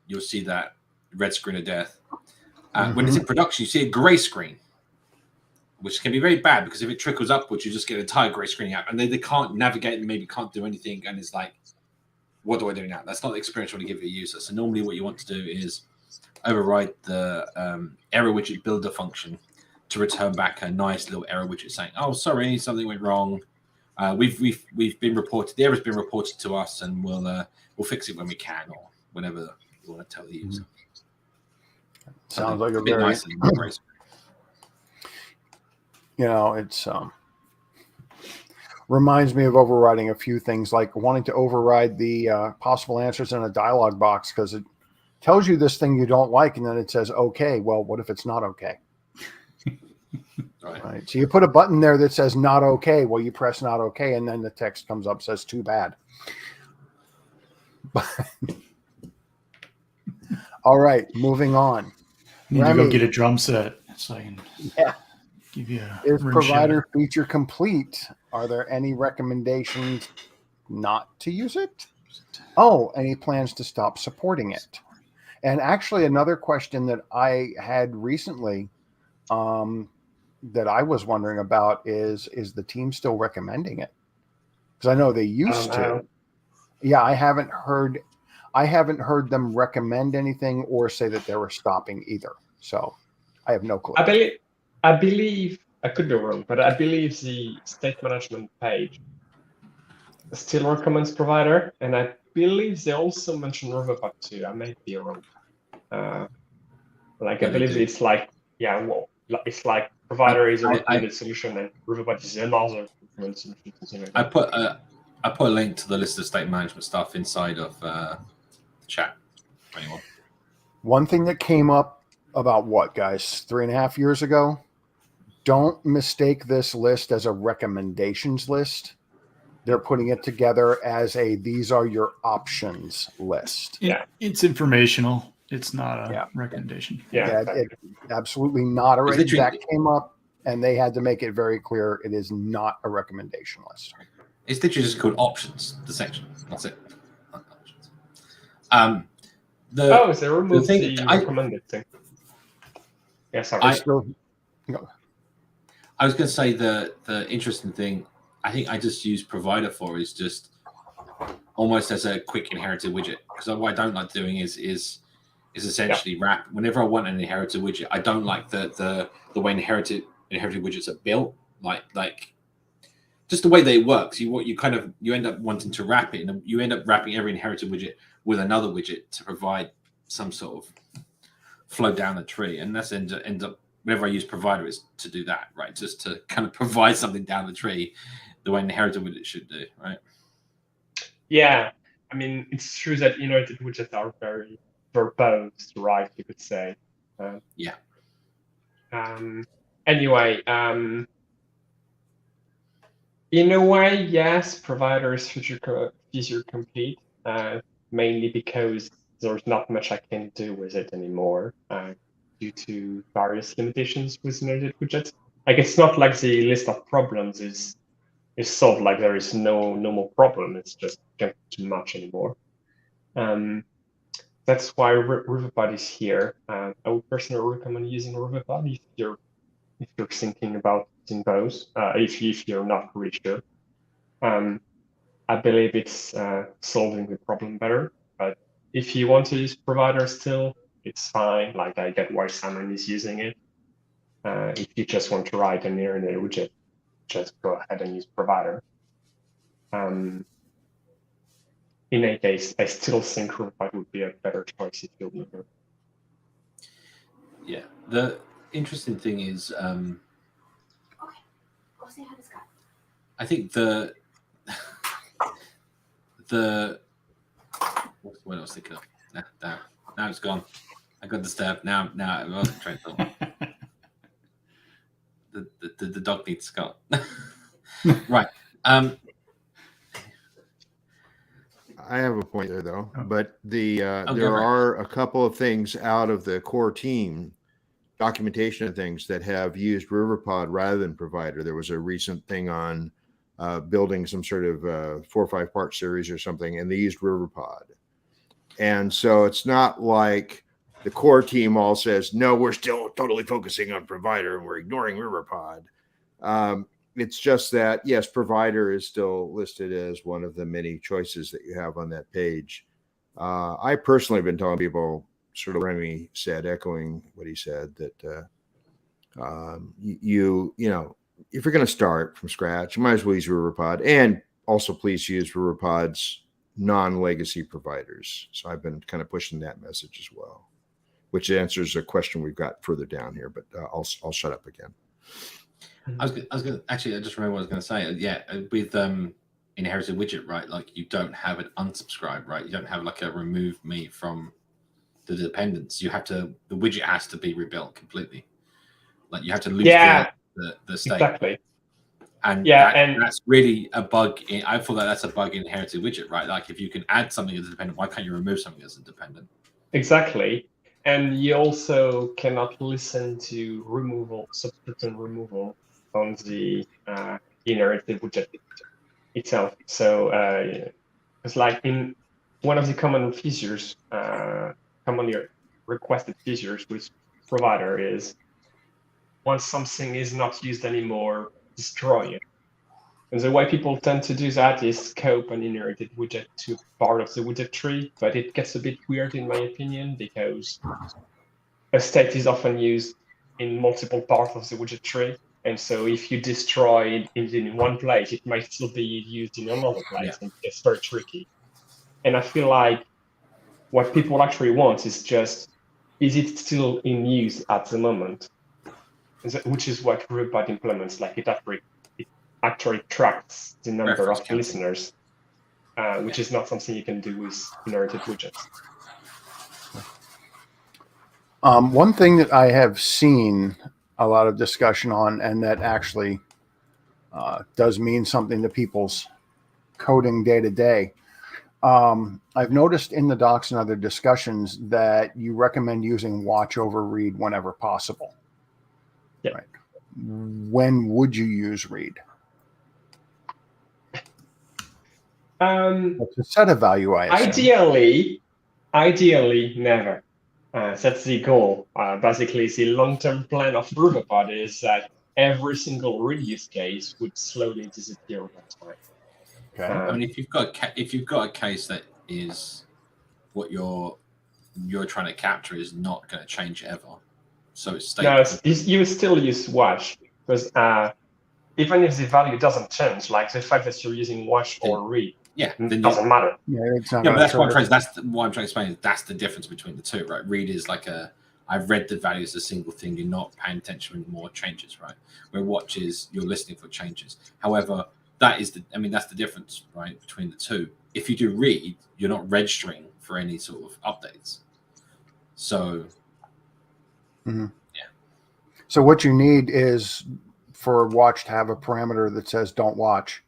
you'll see that red screen of death. When it's in production, you see a gray screen, which can be very bad because if it trickles upwards, you just get an entire gray screen app, and they can't navigate and maybe can't do anything. And it's like, what do I do now? That's not the experience you want to give your user. So normally what you want to do is override the error widget builder function to return back a nice little error widget saying, oh, sorry, something went wrong. We've been reported. The error's been reported to us, and we'll fix it when we can, or whenever you want to tell the user. Sounds like a bit very nice and nice. It's reminds me of overriding a few things, like wanting to override the possible answers in a dialog box because it tells you this thing you don't like, and then it says, okay, well, what if it's not okay? Right. So you put a button there that says not okay. Well, you press not okay, and then the text comes up, says too bad. All right, moving on. Need to go get a drum set so I can give you a is provider feature complete Are there any recommendations not to use it? Oh, any plans to stop supporting it? And actually, another question that I had recently that I was wondering about is the team still recommending it? Because I know they used to. Yeah, I haven't heard them recommend anything or say that they were stopping either. So I have no clue. I believe I could be wrong, but I believe the state management page still recommends provider, and I believe they also mention Riverpod too. I may be wrong. I believe it's like, it's like provider is a recommended solution and Riverpod is another recommended solution. I put a link to the list of state management stuff inside of the chat for anyone. One thing that came up about 3.5 years ago, don't mistake this list as a recommendations list. They're putting it together as these are your options list. It's informational. It's not a recommendation. Absolutely not a recommendation. That came up, and they had to make it very clear it is not a recommendation list. It's literally just called options, the section. That's it. They removed the recommended thing. Yeah, sorry. I was going to say the interesting thing, I think I just use provider for is just almost as a quick inherited widget. Because what I don't like doing is essentially wrap. Whenever I want an inherited widget, I don't like the way inherited widgets are built. Like just the way they work. You end up wanting to wrap it, and you end up wrapping every inherited widget with another widget to provide some sort of flow down the tree. And that's end up whenever I use provider is to do that, right? Just to kind of provide something down the tree the way inherited widget should do, right? Yeah, I mean, it's true that inherited widgets are very verbose, right? You could say. Anyway, in a way, yes, provider is feature complete, mainly because there's not much I can do with it anymore due to various limitations with inherited widgets. Like, it's not like the list of problems is solved. Like, there is no more problem. It's just can't do much anymore. That's why Riverpod is here. I would personally recommend using Riverpod if you're thinking about using those. If you're not really sure, I believe it's solving the problem better. But if you want to use provider still, it's fine. Like, I get why Simon is using it. If you just want to write an inherited widget, just go ahead and use provider. In any case, I still think Riverpod would be a better choice if you're needed. Yeah. The interesting thing is, Okay. Go say hi to Scott. I think the what else thinking of? Now it's gone. I got disturbed. Now I wasn't trying to talk. The dog needs Scott. Right. I have a point there, though. But there are a couple of things out of the core team documentation of things that have used Riverpod rather than provider. There was a recent thing on building some sort of 4 or 5 part series or something, and they used Riverpod. And so it's not like the core team all says, no, we're still totally focusing on provider and we're ignoring Riverpod. It's just that, yes, provider is still listed as one of the many choices that you have on that page. I personally have been telling people, sort of Remy said, echoing what he said, that you know, if you're going to start from scratch, you might as well use Riverpod, and also please use Riverpod's non-legacy providers. So I've been kind of pushing that message as well, which answers a question we've got further down here, but I'll shut up again. I was going to actually, I just remember what I was going to say. Yeah, with inherited widget, right? Like, you don't have an unsubscribe, right? You don't have like a remove me from the dependence. You have to, the widget has to be rebuilt completely. Like, you have to lose the state. Exactly. And that's really a bug. I thought that's a bug in inherited widget, right? Like, if you can add something as a dependent, why can't you remove something as a dependent? Exactly. And you also cannot listen to removal, subscription removal on the inherited widget itself. So it's like in one of the common features, commonly requested features with provider is once something is not used anymore, destroy it. And the way people tend to do that is scope an inherited widget to part of the widget tree, but it gets a bit weird in my opinion because a state is often used in multiple parts of the widget tree. And so if you destroy it in one place, it might still be used in another place, and it's very tricky. And I feel like what people actually want is just, is it still in use at the moment? Which is what Riverpod implements. Like it actually tracks the number Reference of counting. listeners, which is not something you can do with inherited widgets. One thing that I have seen a lot of discussion on, and that actually does mean something to people's coding day to day. I've noticed in the docs and other discussions that you recommend using watch over read whenever possible. Yeah. Right. When would you use read? It's a set of value, I assume. Ideally, never. That's the goal. Basically, the long-term plan of Riverpod is that every single read use case would slowly disappear over time. Okay. I mean, if you've got a case that is what you're trying to capture is not going to change ever, so it's stable. No, you would still use watch because even if the value doesn't change, like the fact that you're using watch or read, then doesn't matter. Yeah, it's not. Yeah, but that's what I'm trying. That's what I'm trying to explain. Is that's the difference between the two, right? Read is like I've read the value as a single thing. You're not paying attention when more changes, right? Where watch is you're listening for changes. However, that's the difference, right, between the two. If you do read, you're not registering for any sort of updates. So, So what you need is for watch to have a parameter that says "don't watch."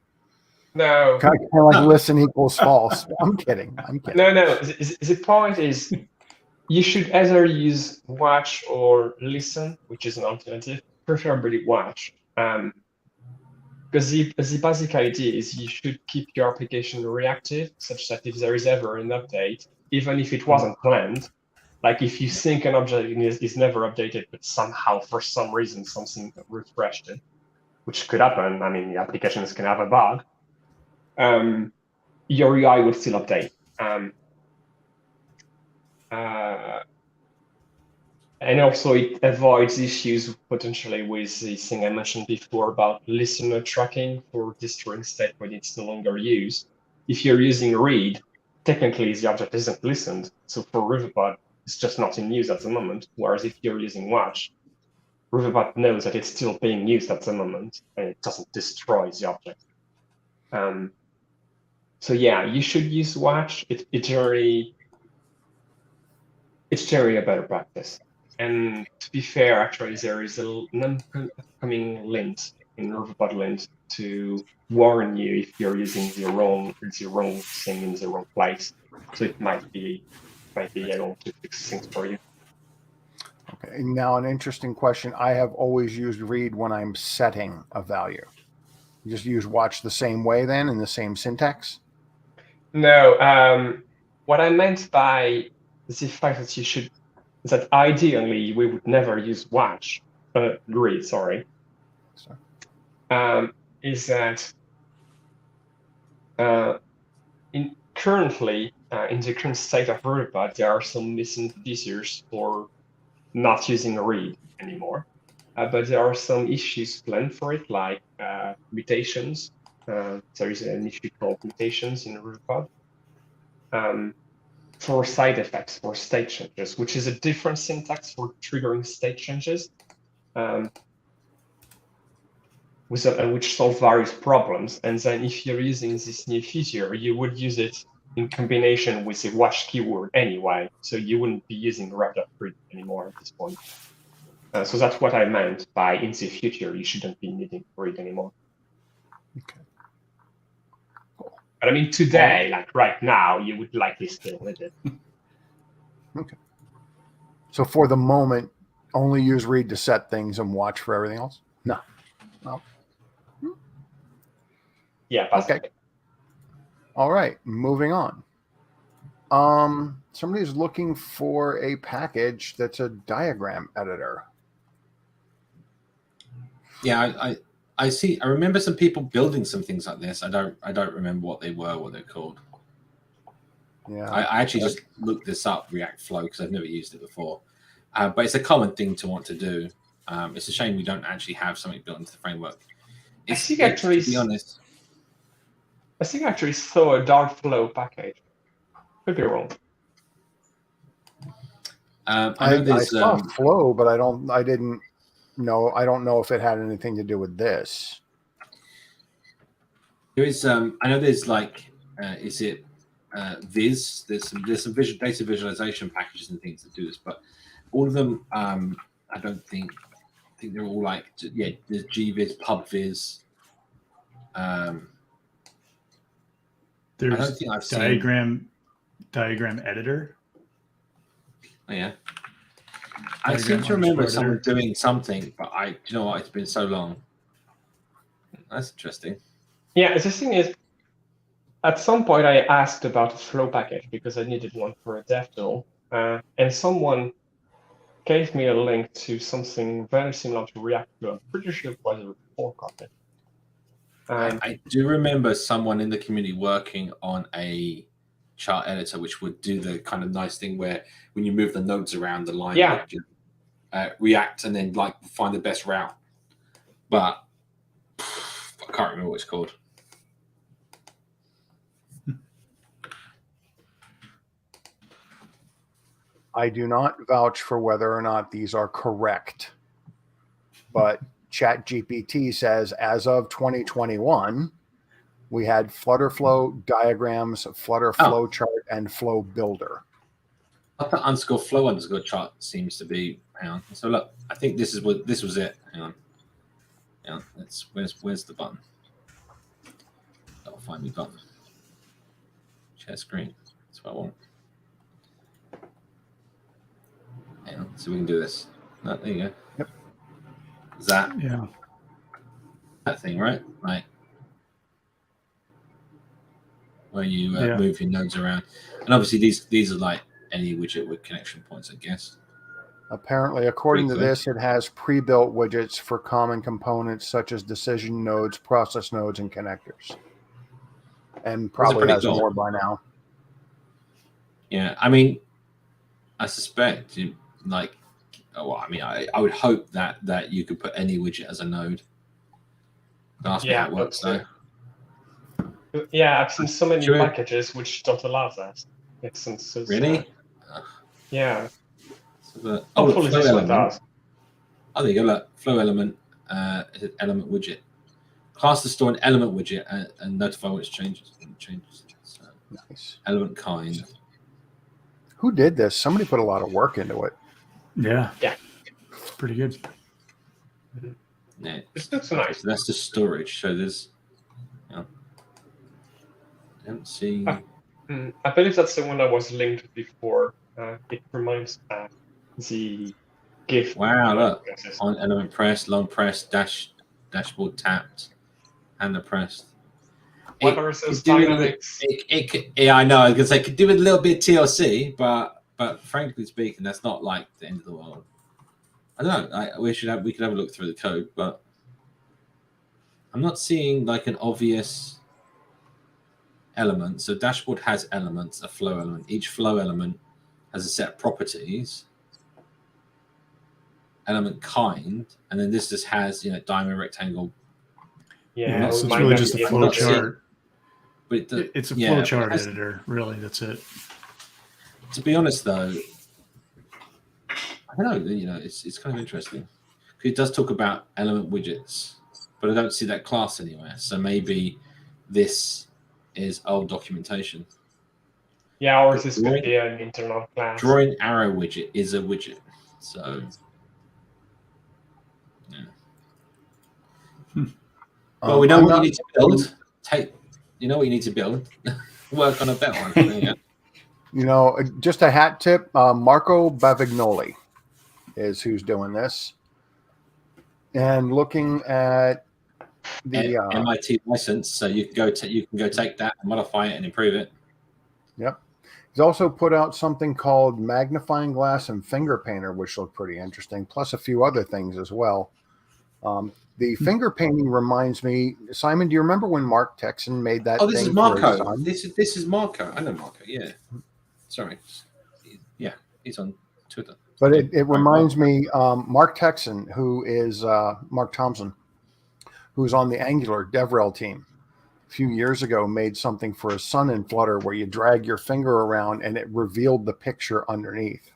No. Kind of like listen equals false. I'm kidding. No. The point is, you should either use watch or listen, which is an alternative, preferably watch. Because the basic idea is you should keep your application reactive, such that if there is ever an update, even if it wasn't planned, like if you think an object is never updated, but somehow for some reason something refreshed it, which could happen. I mean, the applications can have a bug. Your UI will still update. And also it avoids issues potentially with the thing I mentioned before about listener tracking for destroying state when it's no longer used. If you're using read, technically the object isn't listened. So for Riverpod, it's just not in use at the moment. Whereas if you're using watch, Riverpod knows that it's still being used at the moment and it doesn't destroy the object. So yeah, you should use watch. It's generally a better practice. And to be fair, actually, there is an upcoming lint in Riverpod lint to warn you if you're using the wrong thing in the wrong place. So it might be able to fix things for you. Okay. Now, an interesting question. I have always used read when I'm setting a value. You just use watch the same way then in the same syntax? No. What I meant by the fact that ideally we would never use watch, read, sorry. Is that currently in the current state of Riverpod, there are some missing features for not using read anymore. But there are some issues planned for it, like mutations. There is an issue called mutations in Riverpod. For side effects for state changes, which is a different syntax for triggering state changes, which solve various problems. And then if you're using this new feature, you would use it in combination with a watch keyword anyway, so you wouldn't be using read anymore at this point. So that's what I meant by in the future, you shouldn't be needing read anymore. Okay. But I mean, today, like right now, you would likely still need it. Okay. So for the moment, only use read to set things and watch for everything else? No. Yeah, passively. Okay. All right, moving on. Somebody's looking for a package that's a diagram editor. Yeah, I see. I remember some people building some things like this. I don't remember what they were, what they're called. Yeah, I actually just looked this up, React Flow, because I've never used it before. But it's a common thing to want to do. It's a shame we don't actually have something built into the framework. I think actually, to be honest, I think actually saw a Dart Flow package. Could be wrong. I saw Flow, but I don't know if it had anything to do with this. There is I know there's like is it Viz? There's some data visualization packages and things that do this, but all of them I think they're all like there's GViz, PubViz. There's I don't think I've diagram editor. Oh, yeah. I seem to remember someone doing something, but you know what? It's been so long. That's interesting. Yeah, the thing is, at some point I asked about a flow package because I needed one for a dev tool, and someone gave me a link to something very similar to Reactive. I'm pretty sure it was a fork of it. I do remember someone in the community working on a chart editor, which would do the kind of nice thing where when you move the nodes around the line, react and then like find the best route. But I can't remember what it's called. I do not vouch for whether or not these are correct, but ChatGPT says as of 2021, we had Flutter Flow diagrams, Flutter Flow chart, and Flow Builder. I thought _flow_ chart seems to be. Hang on. So look, I think this was it. Hang on. Yeah, where's the button? I'll find the button. Share screen. That's what I want. Hang on, so we can do this. No, there you go. Yep. Is that that thing, right? Right. Where you move your nodes around, and obviously these are like any widget with connection points, I guess. Apparently, according to this, it has pre-built widgets for common components such as decision nodes, process nodes, and connectors. And probably has more by now. Yeah, I mean, I suspect I would hope that you could put any widget as a node. Don't ask me how it works though. Yeah, I've seen so many packages which don't allow that. It's so really? Yeah. So hopefully this one does. Oh, there you go. Look, flow element is an element widget. Class to store an element widget and notify when it changes. So, nice. Element kind. Who did this? Somebody put a lot of work into it. Yeah. Yeah. It's pretty good. Yeah. It's not so nice. So that's the storage. So there's. I don't see. I believe that's the one that was linked before. It reminds the GIF. Wow, look. On element press, long press, dashboard tapped, and the pressed. What are those dynamics? Yeah, I know. I was gonna say could do with a little bit of TLC, but frankly speaking, that's not like the end of the world. I don't know. We could have a look through the code, but I'm not seeing like an obvious element. So dashboard has elements, a flow element. Each flow element has a set of properties. Element kind, and then this just has diamond, rectangle. Yeah, so it's really just a flow chart. But it's a flow chart editor, really. That's it. To be honest, though, I don't know. It's kind of interesting. It does talk about element widgets, but I don't see that class anywhere. So maybe this is old documentation. Yeah, or this could be an internal class. Drawing arrow widget is a widget. So, yeah. Well, we know what you need to build. You know what you need to build. Work on a better one. Just a hat tip. Marco Bavignoli is who's doing this. And looking at MIT license, so you can go take that, modify it, and improve it. Yep. He's also put out something called Magnifying Glass and Finger Painter, which looked pretty interesting, plus a few other things as well. The finger painting reminds me, Simon, do you remember when Mark Texan made that this thing is Marco. for his son? This is Marco. I know Marco, yeah. Sorry. Yeah, he's on Twitter. But it reminds me, Mark Texan, who is Mark Thompson, who's on the Angular DevRel team, a few years ago made something for his son in Flutter where you drag your finger around and it revealed the picture underneath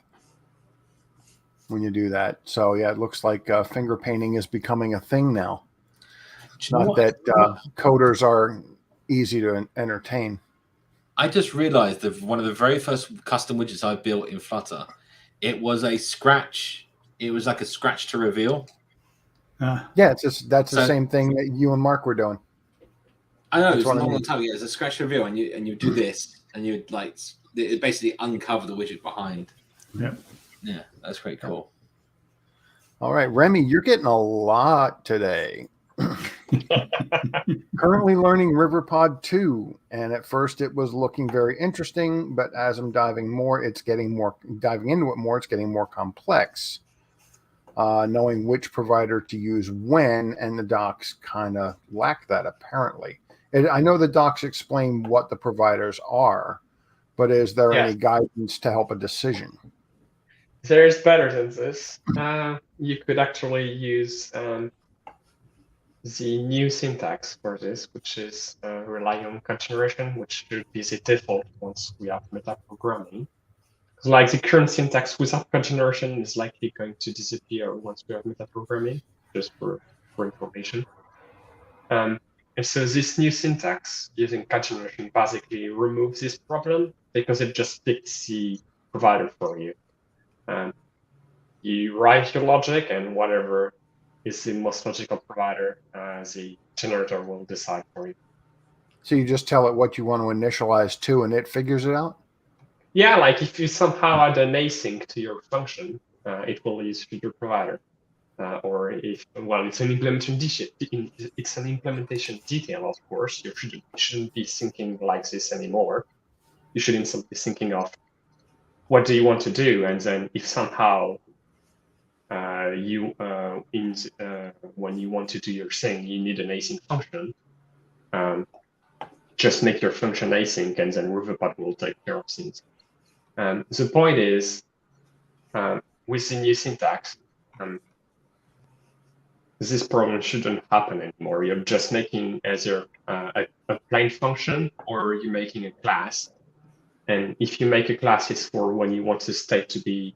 when you do that. So yeah, it looks like finger painting is becoming a thing now. Not that coders are easy to entertain. I just realized that one of the very first custom widgets I built in Flutter, it was a scratch. It was like a scratch to reveal. Yeah, that's the same thing that you and Mark were doing. I know, it's a long time ago. It's a scratch to reveal, and you do this, and you it basically uncover the widget behind. Yeah. Yeah, that's pretty cool. All right, Remy, you're getting a lot today. Currently learning Riverpod 2, and at first it was looking very interesting, but as I'm diving into it more, it's getting more complex. Knowing which provider to use when, and the docs kind of lack that apparently. I know the docs explain what the providers are, but is there any guidance to help a decision? There's better than this. You could actually use the new syntax for this, which is relying on continuation, which should be the default once we have metaprogramming. Like the current syntax without continuation is likely going to disappear once we have metaprogramming, just for information. And so this new syntax using continuation basically removes this problem because it just picks the provider for you. You write your logic, and whatever is the most logical provider, the generator will decide for you. So you just tell it what you want to initialize to, and it figures it out? Yeah, like if you somehow add an async to your function, it will use your provider. Or if, well, it's an implementation detail, of course. You shouldn't be thinking like this anymore. You should instead be thinking of what do you want to do, and then if somehow when you want to do your thing, you need an async function, just make your function async, and then Riverpod will take care of things. The point is, with the new syntax, this problem shouldn't happen anymore. You're just making either a plain function, or you're making a class. And if you make a class, it's for when you want the state to be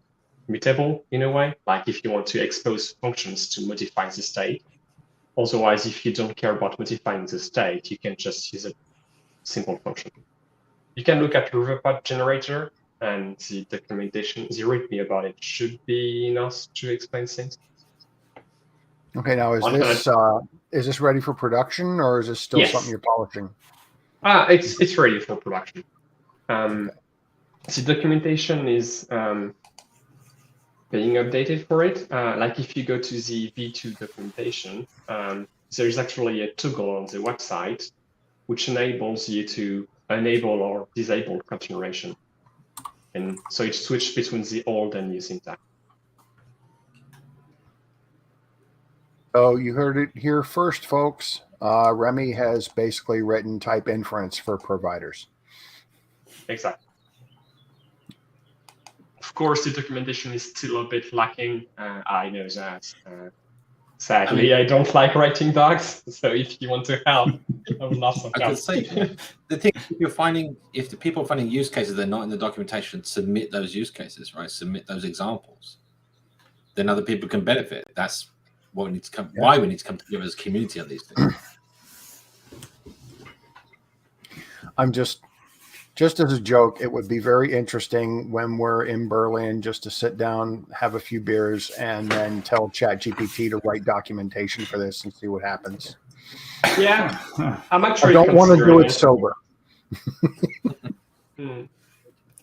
mutable in a way, like if you want to expose functions to modify the state. Otherwise, if you don't care about modifying the state, you can just use a simple function. You can look at Riverpod generator, and the documentation, the README about it should be enough to explain things. Okay, now is this ready for production, or is this still something you're polishing? It's ready for production. The documentation is being updated for it. Like if you go to the V2 documentation, there's actually a toggle on the website which enables you to enable or disable continuation. And so it's switched between the old and new syntax. So you heard it here first, folks. Remy has basically written type inference for providers. Exactly. Of course, the documentation is still a bit lacking. I know that. Sadly, I don't like writing docs. So if you want to help, I would love some help. I could say, the thing if the people are finding use cases they're not in the documentation, submit those use cases, right? Submit those examples. Then other people can benefit. That's what we need to come. Yeah. Why we need to come together as a community on these things. I'm just as a joke, it would be very interesting when we're in Berlin just to sit down, have a few beers, and then tell ChatGPT to write documentation for this and see what happens. Yeah, I'm actually. I don't want to do it sober. I'm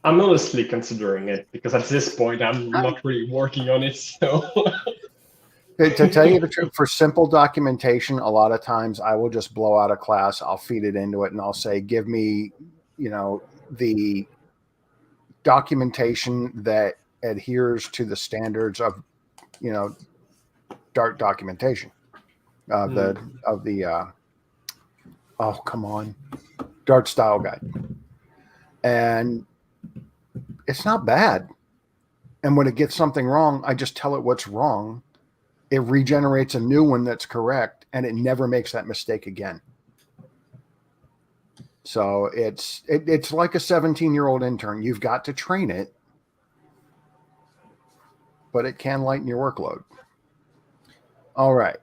honestly considering it because at this point I'm not really working on it. So. To tell you the truth, for simple documentation, a lot of times I will just blow out a class, I'll feed it into it, and I'll say, give me, the documentation that adheres to the standards of, Dart documentation. Oh, come on, Dart style guide. And it's not bad. And when it gets something wrong, I just tell it what's wrong. It regenerates a new one that's correct, and it never makes that mistake again. So it's like a 17-year-old intern. You've got to train it, but it can lighten your workload. All right.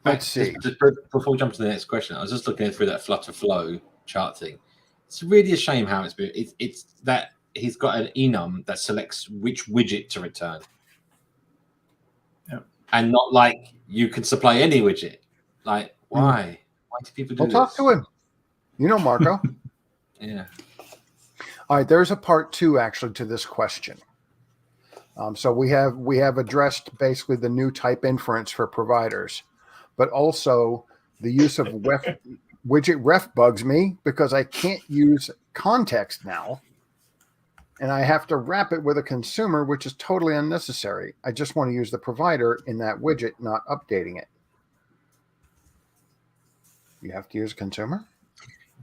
Let's see. Just before we jump to the next question, I was just looking through that Flutter flow chart thing. It's really a shame how it's that he's got an enum that selects which widget to return. And not like you can supply any widget. Like, why? Why do people do this? We'll talk to him. Marco. Yeah. All right. There's a part 2 actually to this question. So we have addressed basically the new type inference for providers, but also the use of widget ref bugs me because I can't use context now. And I have to wrap it with a consumer, which is totally unnecessary. I just want to use the provider in that widget, not updating it. You have to use a consumer?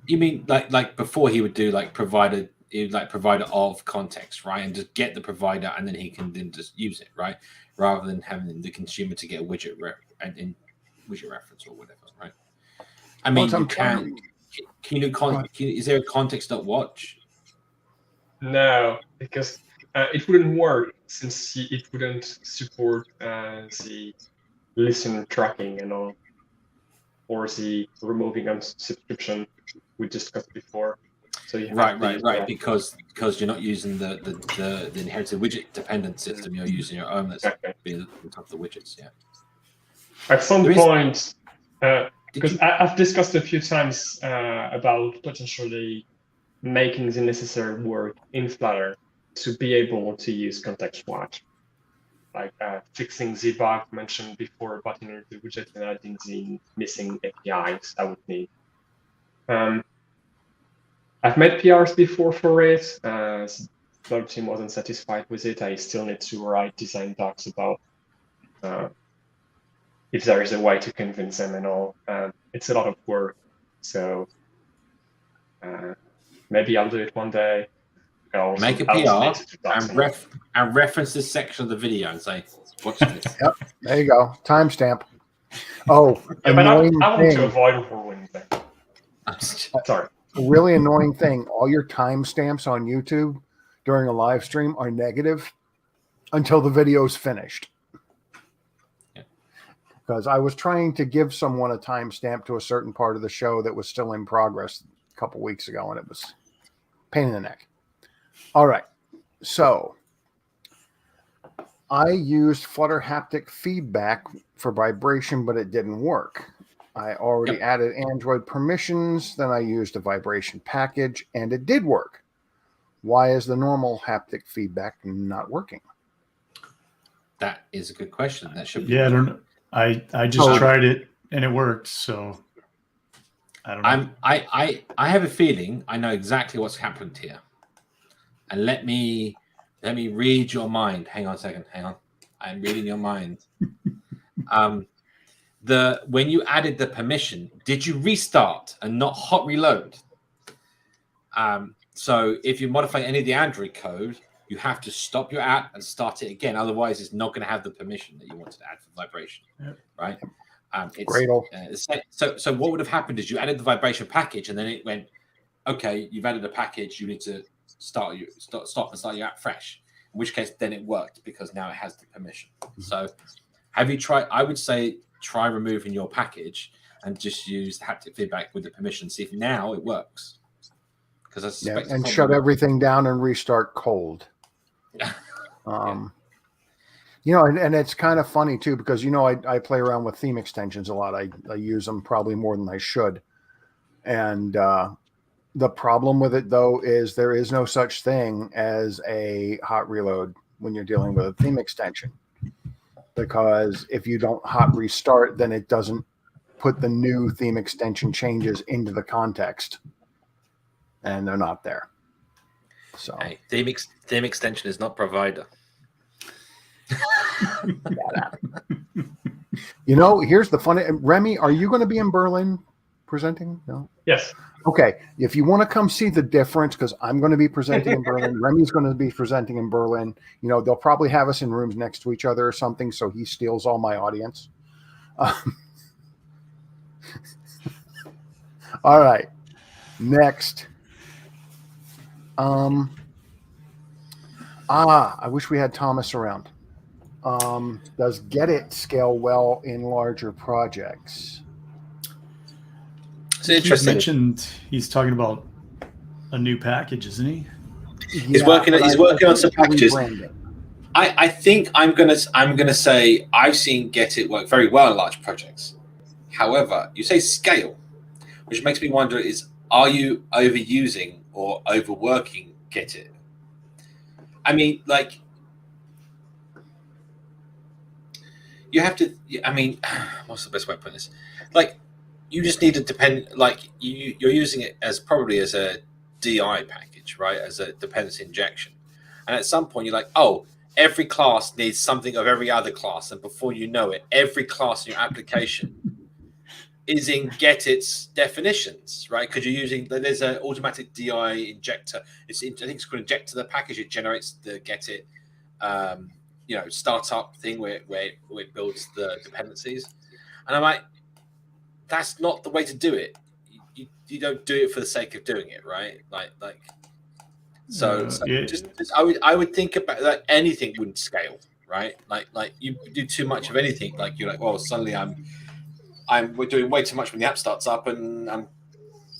You mean like before he would do provider of context, right? And just get the provider and then he can then just use it, right? Rather than having the consumer to get a widget widget reference or whatever, right? I mean, can you do is there a context.watch? No, because it wouldn't work since it wouldn't support the listener tracking and all, or the removing on subscription we discussed before. So you have right, because you're not using the inherited widget dependent system. You're using your own that's built on top of the widgets. Yeah. At some point, because I've discussed a few times about potentially making the necessary work in Flutter to be able to use context watch, like fixing the bug mentioned before, button into the widget and adding the missing APIs I would need. I've made PRs before for it. The Flutter team wasn't satisfied with it. I still need to write design docs about if there is a way to convince them and all. It's a lot of work, so maybe I'll do it one day. Make a PR and reference this section of the video and say, watch this. Yep, there you go. Timestamp. Oh, yeah, but I want to avoid ruining things. Sorry. A really annoying thing. All your timestamps on YouTube during a live stream are negative until the video is finished. Because I was trying to give someone a timestamp to a certain part of the show that was still in progress a couple weeks ago, and it was a pain in the neck. All right. So I used Flutter haptic feedback for vibration, but it didn't work. I already added Android permissions. Then I used a vibration package, and it did work. Why is the normal haptic feedback not working? That is a good question. That should be. Yeah, I don't know. I just tried it and it worked. So I don't know. I have a feeling I know exactly what's happened here. And let me read your mind. Hang on a second. Hang on. I'm reading your mind. When you added the permission, did you restart and not hot reload? So if you modify any of the Android code, you have to stop your app and start it again. Otherwise, it's not going to have the permission that you wanted to add for vibration, right? So what would have happened is you added the vibration package, and then it went, okay, you've added a package. You need to stop and start your app fresh. In which case, then it worked because now it has the permission. So, have you tried? I would say try removing your package and just use the haptic feedback with the permission. See if now it works. Because I suspect and shut everything down and restart cold. And it's kind of funny too, because I play around with theme extensions a lot. I use them probably more than I should. And the problem with it though is there is no such thing as a hot reload when you're dealing with a theme extension. because if you don't hot restart, then it doesn't put the new theme extension changes into the context, and they're not there. So hey, theme extension is not provider. You know, here's the funny. Remy, are you going to be in Berlin presenting? No. Yes. Okay. If you want to come see the difference, because I'm going to be presenting in Berlin, Remy's going to be presenting in Berlin. You know, they'll probably have us in rooms next to each other or something, so he steals all my audience. All right. Next. I wish we had Thomas around. Does Get It scale well in larger projects? So interesting. He mentioned he's talking about a new package, isn't he? He's working on some packages. I think I'm gonna say I've seen Get It work very well in large projects. However, you say scale, which makes me wonder are you overusing or overworking Get It? I mean, like, you have to. I mean, what's the best way of putting this? Like, you just need to depend. Like, you're using it as probably as a DI package, right? As a dependency injection, and at some point you're like, oh, every class needs something of every other class, and before you know it, every class in your application is in Get It's definitions, right? Because you're using there's an automatic DI injector. I think it's called injector. The package it generates the Get It. Startup thing where it builds the dependencies, and I'm like, that's not the way to do it. You don't do it for the sake of doing it, right? I would think about that. Anything wouldn't scale, right? Like you do too much of anything, like you're like, well, suddenly we're doing way too much when the app starts up, and I'm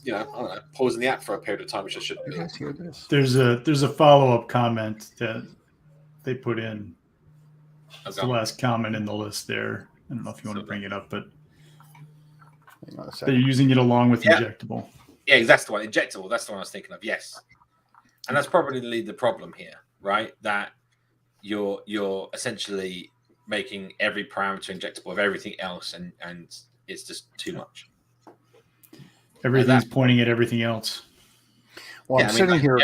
I don't know, pausing the app for a period of time, which I shouldn't be. There's a follow-up comment that they put in. That's the last comment in the list there. I don't know if you want to bring it up, but they're using it along with injectable. Yeah, that's the one. Injectable. That's the one I was thinking of. Yes, and that's probably the problem here, right? That you're essentially making every parameter injectable of everything else, and it's just too much. Everything's pointing at everything else. Well, I'm sitting here.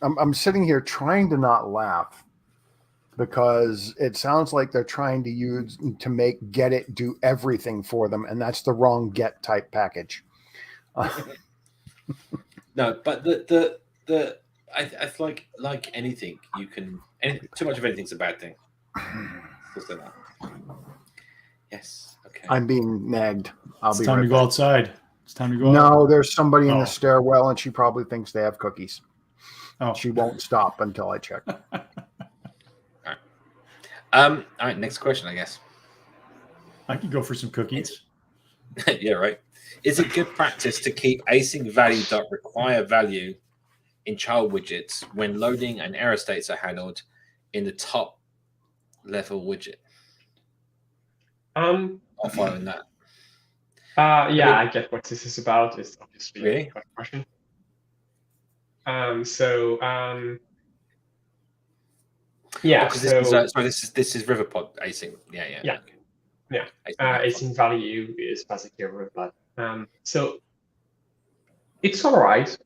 I'm sitting here trying to not laugh, because it sounds like they're trying to make Get It do everything for them, and that's the wrong Get type package. No, but I feel like anything you can. Too much of anything's a bad thing. Just like that. Yes. Okay. I'm being nagged. It's time to go outside. It's time to go. No, there's somebody in the stairwell, and she probably thinks they have cookies. Oh, she won't stop until I check. All right, next question, I guess. I could go for some cookies. Yeah, right. Is it good practice to keep async value.require value in child widgets when loading and error states are handled in the top level widget? I'll follow that. I get what this is about. It's obviously really? a question. This is Riverpod async. Yeah. Async value is basically a Riverpod. So it's all right.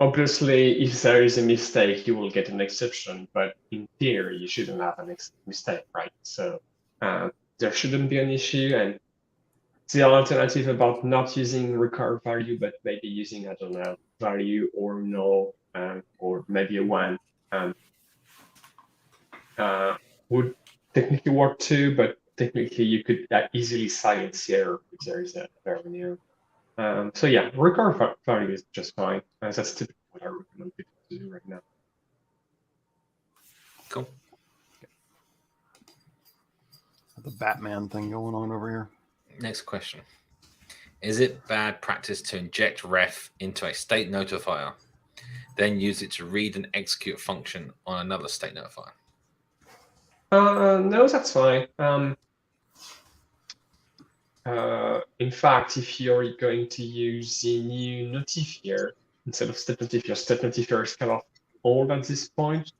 Obviously, if there is a mistake, you will get an exception. But in theory, you shouldn't have a mistake, right? So there shouldn't be an issue. And the alternative about not using record value, but maybe using, I don't know, value or null, or maybe a 1, would technically work too, but technically you could easily silence the error if there is a error. So yeah, record value is just fine. That's typically what I recommend people to do right now. Cool. The Batman thing going on over here. Next question. Is it bad practice to inject ref into a state notifier, then use it to read and execute a function on another state notifier? No, that's fine. In fact, if you're going to use the new notifier instead of step notifier is kind of old at this point.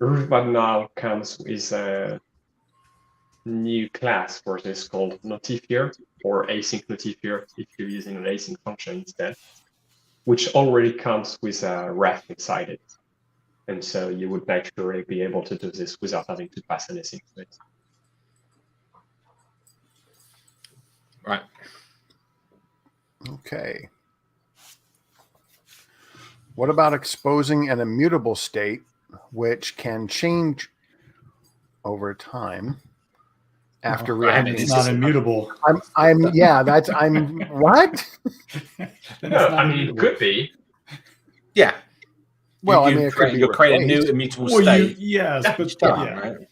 Riverpod now comes with a new class for this called notifier, or async notifier if you're using an async function instead, which already comes with a ref inside it. And so you would naturally be able to do this without having to pass anything to it. Right. Okay. What about exposing an immutable state which can change over time after reacting? It's not immutable. I'm what? No, I mean, it could be. Yeah. Well, I mean, it could be you'll create a new replaced. immutable Well, state. yes, but Right?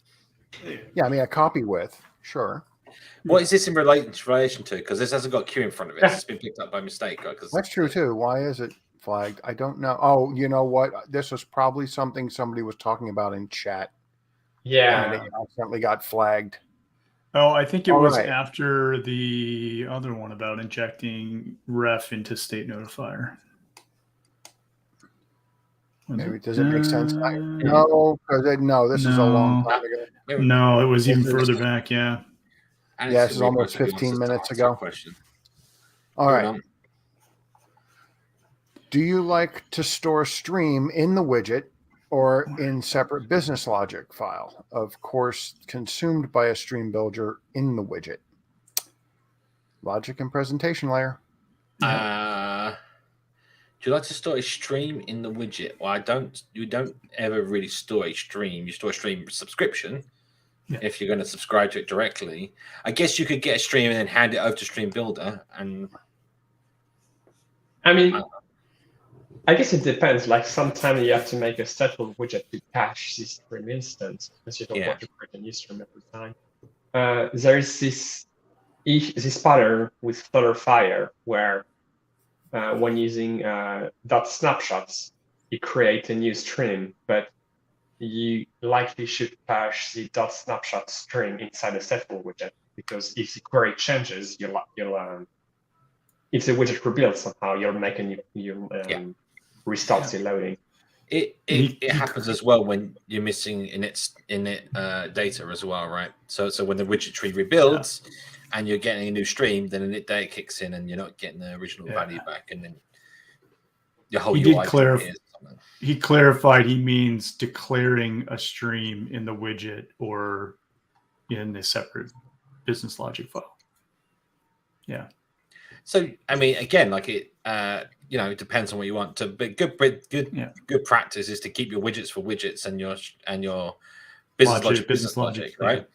Yeah, I mean, a copy with, sure. What is this in relation to? Because this hasn't got Q in front of it. It's been picked up by mistake. That's true too. Why is it flagged? I don't know. Oh, you know what? This was probably something somebody was talking about in chat. Yeah. And it accidentally got flagged. Oh, I think it All was right. after the other one about injecting ref into state notifier. Maybe does it make sense? No, because no, this is a long time ago. No, it was even further back. Yeah. And Yeah, it's this is almost 15 minutes ago. Question. All right. Do you like to store stream in the widget or in separate business logic file? Of course, consumed by a stream builder in the widget. Logic and presentation layer. Do you like to store a stream in the widget? Well, I don't. You don't ever really store a stream. You store a stream subscription. Yeah. If you're going to subscribe to it directly, I guess you could get a stream and then hand it over to Stream Builder. And I mean, I guess it depends. Like sometimes you have to make a stateful widget to cache this stream instance because you don't want to create a new stream every time. There is this pattern with Flutterfire where when using dot snapshots, you create a new stream, but you likely should cache the dot snapshot string inside a stateful widget, because if the query changes, if the widget rebuilds somehow, you'll make a new restart the loading. It happens as well when you're missing init data as well, right? So when the widget tree rebuilds and you're getting a new stream, then init data kicks in and you're not getting the original value back, and then your whole UI He clarified he means declaring a stream in the widget or in a separate business logic file. Yeah. So I mean, again, like it it depends on what you want to. But good practice is to keep your widgets for widgets and your business logic, right?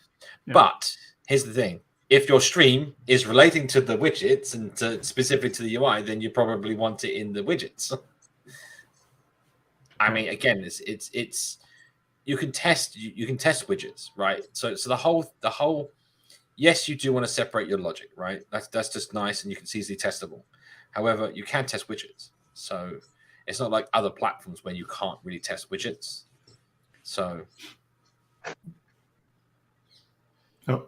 Yeah. But here's the thing: if your stream is relating to the widgets and specifically to the UI, then you probably want it in the widgets. I mean, again, it's you can test widgets, right? So the whole yes, you do want to separate your logic, right? That's just nice and you can see easily testable. However, you can test widgets, so it's not like other platforms where you can't really test widgets. So I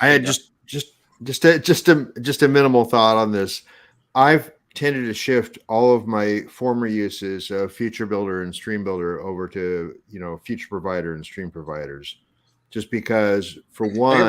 had just a minimal thought on this. I've tended to shift all of my former uses of Feature Builder and Stream Builder over to Feature Provider and Stream Providers, just because for one, I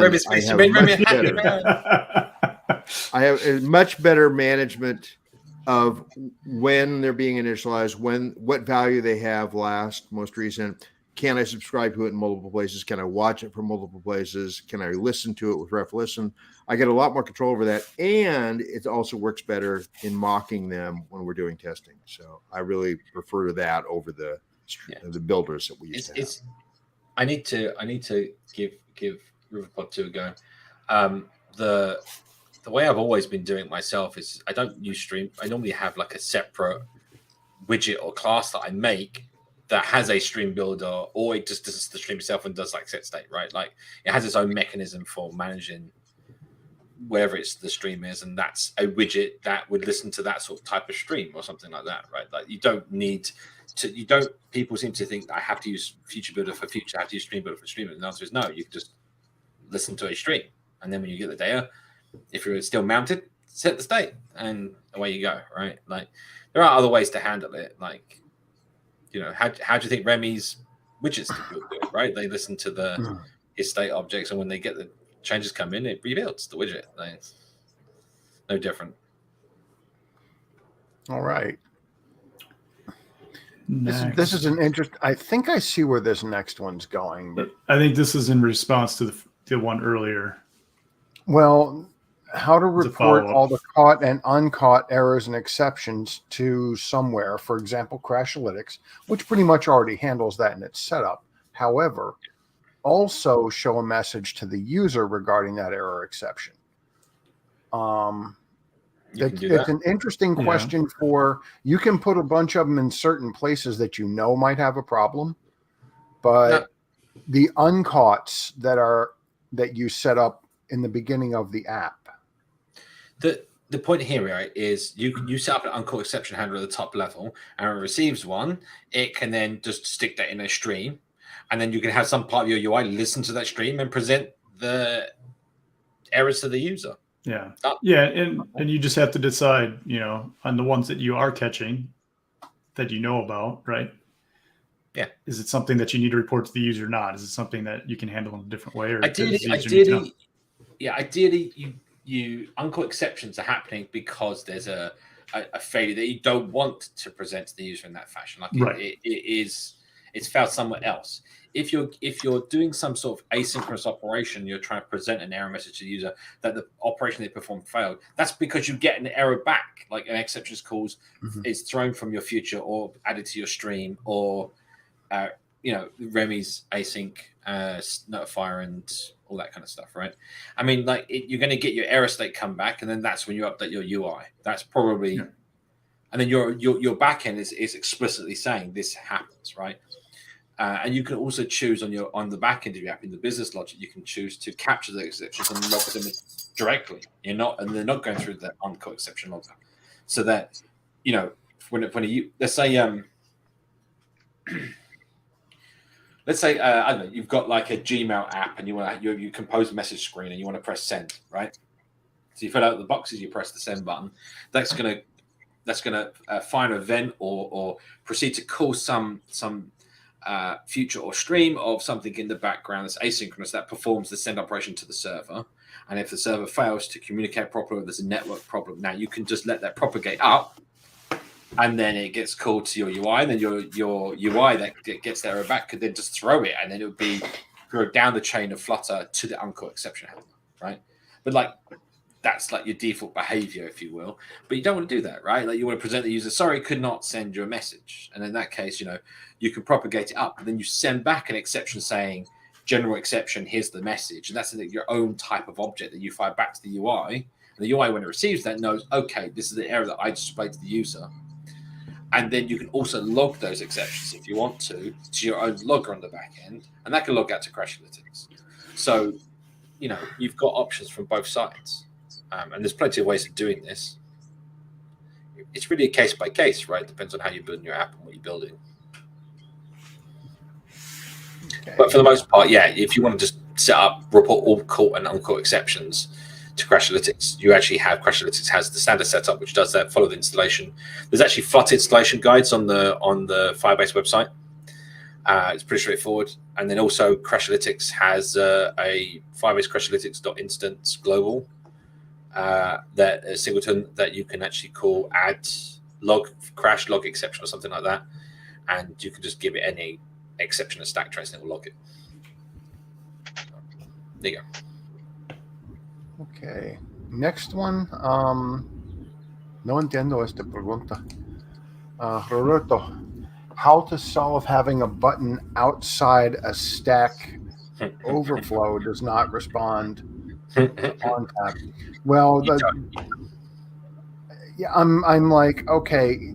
have a much better management of when they're being initialized, what value they have most recent. Can I subscribe to it in multiple places? Can I watch it from multiple places? Can I listen to it with ref listen? I get a lot more control over that. And it also works better in mocking them when we're doing testing. So I really prefer that over the builders that we use. I need to give Riverpod 2 a go. The way I've always been doing it myself is I don't use stream. I normally have like a separate widget or class that I make that has a stream builder, or it just does the stream itself and does like set state, right? Like it has its own mechanism for managing wherever the stream is, and that's a widget that would listen to that sort of type of stream or something like that, right? Like you don't need to. People seem to think I have to use Feature Builder for Feature, I have to use Stream Builder for Stream. And the answer is no. You can just listen to a stream, and then when you get the data, if you're still mounted, set the state, and away you go, right? Like there are other ways to handle it, like. How do you think Remy's widgets to build it, right? They listen to the state objects, and when they get the changes come in, it rebuilds the widget. No different. All right. This is an interest. I think I see where this next one's going. But I think this is in response to the one earlier. Well, how to report all the caught and uncaught errors and exceptions to somewhere, for example, Crashlytics, which pretty much already handles that in its setup. However, also show a message to the user regarding that error exception. It's an interesting question for, you can put a bunch of them in certain places that you know might have a problem, but the uncaughts that you set up in the beginning of the app. The point here, right, is you set up an uncaught exception handler at the top level, and when it receives one, it can then just stick that in a stream, and then you can have some part of your UI listen to that stream and present the errors to the user. Yeah. And you just have to decide, on the ones that you are catching that you know about, right? Yeah. Is it something that you need to report to the user or not? Is it something that you can handle in a different way? Or ideally, you uncaught exceptions are happening because there's a failure that you don't want to present to the user in that fashion. Like it's failed somewhere else. If you're doing some sort of asynchronous operation, you're trying to present an error message to the user that the operation they performed failed. That's because you get an error back, like an exception calls is thrown from your future or added to your stream, or Remy's async notifier and all that kind of stuff, right? I mean, you're going to get your error state come back, and then that's when you update your UI. That's probably, and then your backend is explicitly saying this happens, right? And you can also choose on the back end of your app in the business logic, you can choose to capture the exceptions and log them directly. They're not going through the uncaught exception logger, so that let's say let's say I don't know, you've got like a Gmail app and you compose a message screen and you want to press send, right? So you fill out the boxes, you press the send button. That's gonna find an event or proceed to call some future or stream of something in the background that's asynchronous that performs the send operation to the server. And if the server fails to communicate properly, or there's a network problem, now you can just let that propagate up, and then it gets called to your UI, and then your UI that gets the error back could then just throw it, and then it would go down the chain of Flutter to the uncaught exception handler, right? But that's like your default behavior, if you will. But you don't want to do that, right? Like you want to present the user, sorry, could not send you a message. And in that case, you can propagate it up, and then you send back an exception saying, general exception, here's the message. And that's your own type of object that you fire back to the UI. And the UI, when it receives that, knows, okay, this is the error that I displayed to the user. And then you can also log those exceptions if you want to your own logger on the back end, and that can log out to Crashlytics. So, you've got options from both sides. And there's plenty of ways of doing this. It's really a case by case, right? Depends on how you're building your app and what you're building. Okay. But for the most part, if you want to just set up, report all caught and uncaught exceptions to Crashlytics, you actually have Crashlytics has the standard setup, which does that. Follow the installation. There's actually Flutter installation guides on the Firebase website. It's pretty straightforward. And then also Crashlytics has a Firebase Crashlytics.instance global. That a singleton that you can actually call add log crash log exception or something like that, and you can just give it any exception a stack trace and it will log it. There you go. Okay, next one. No entiendo esta pregunta. Roberto, how to solve having a button outside a stack overflow does not respond on tap. Well, I'm like, okay,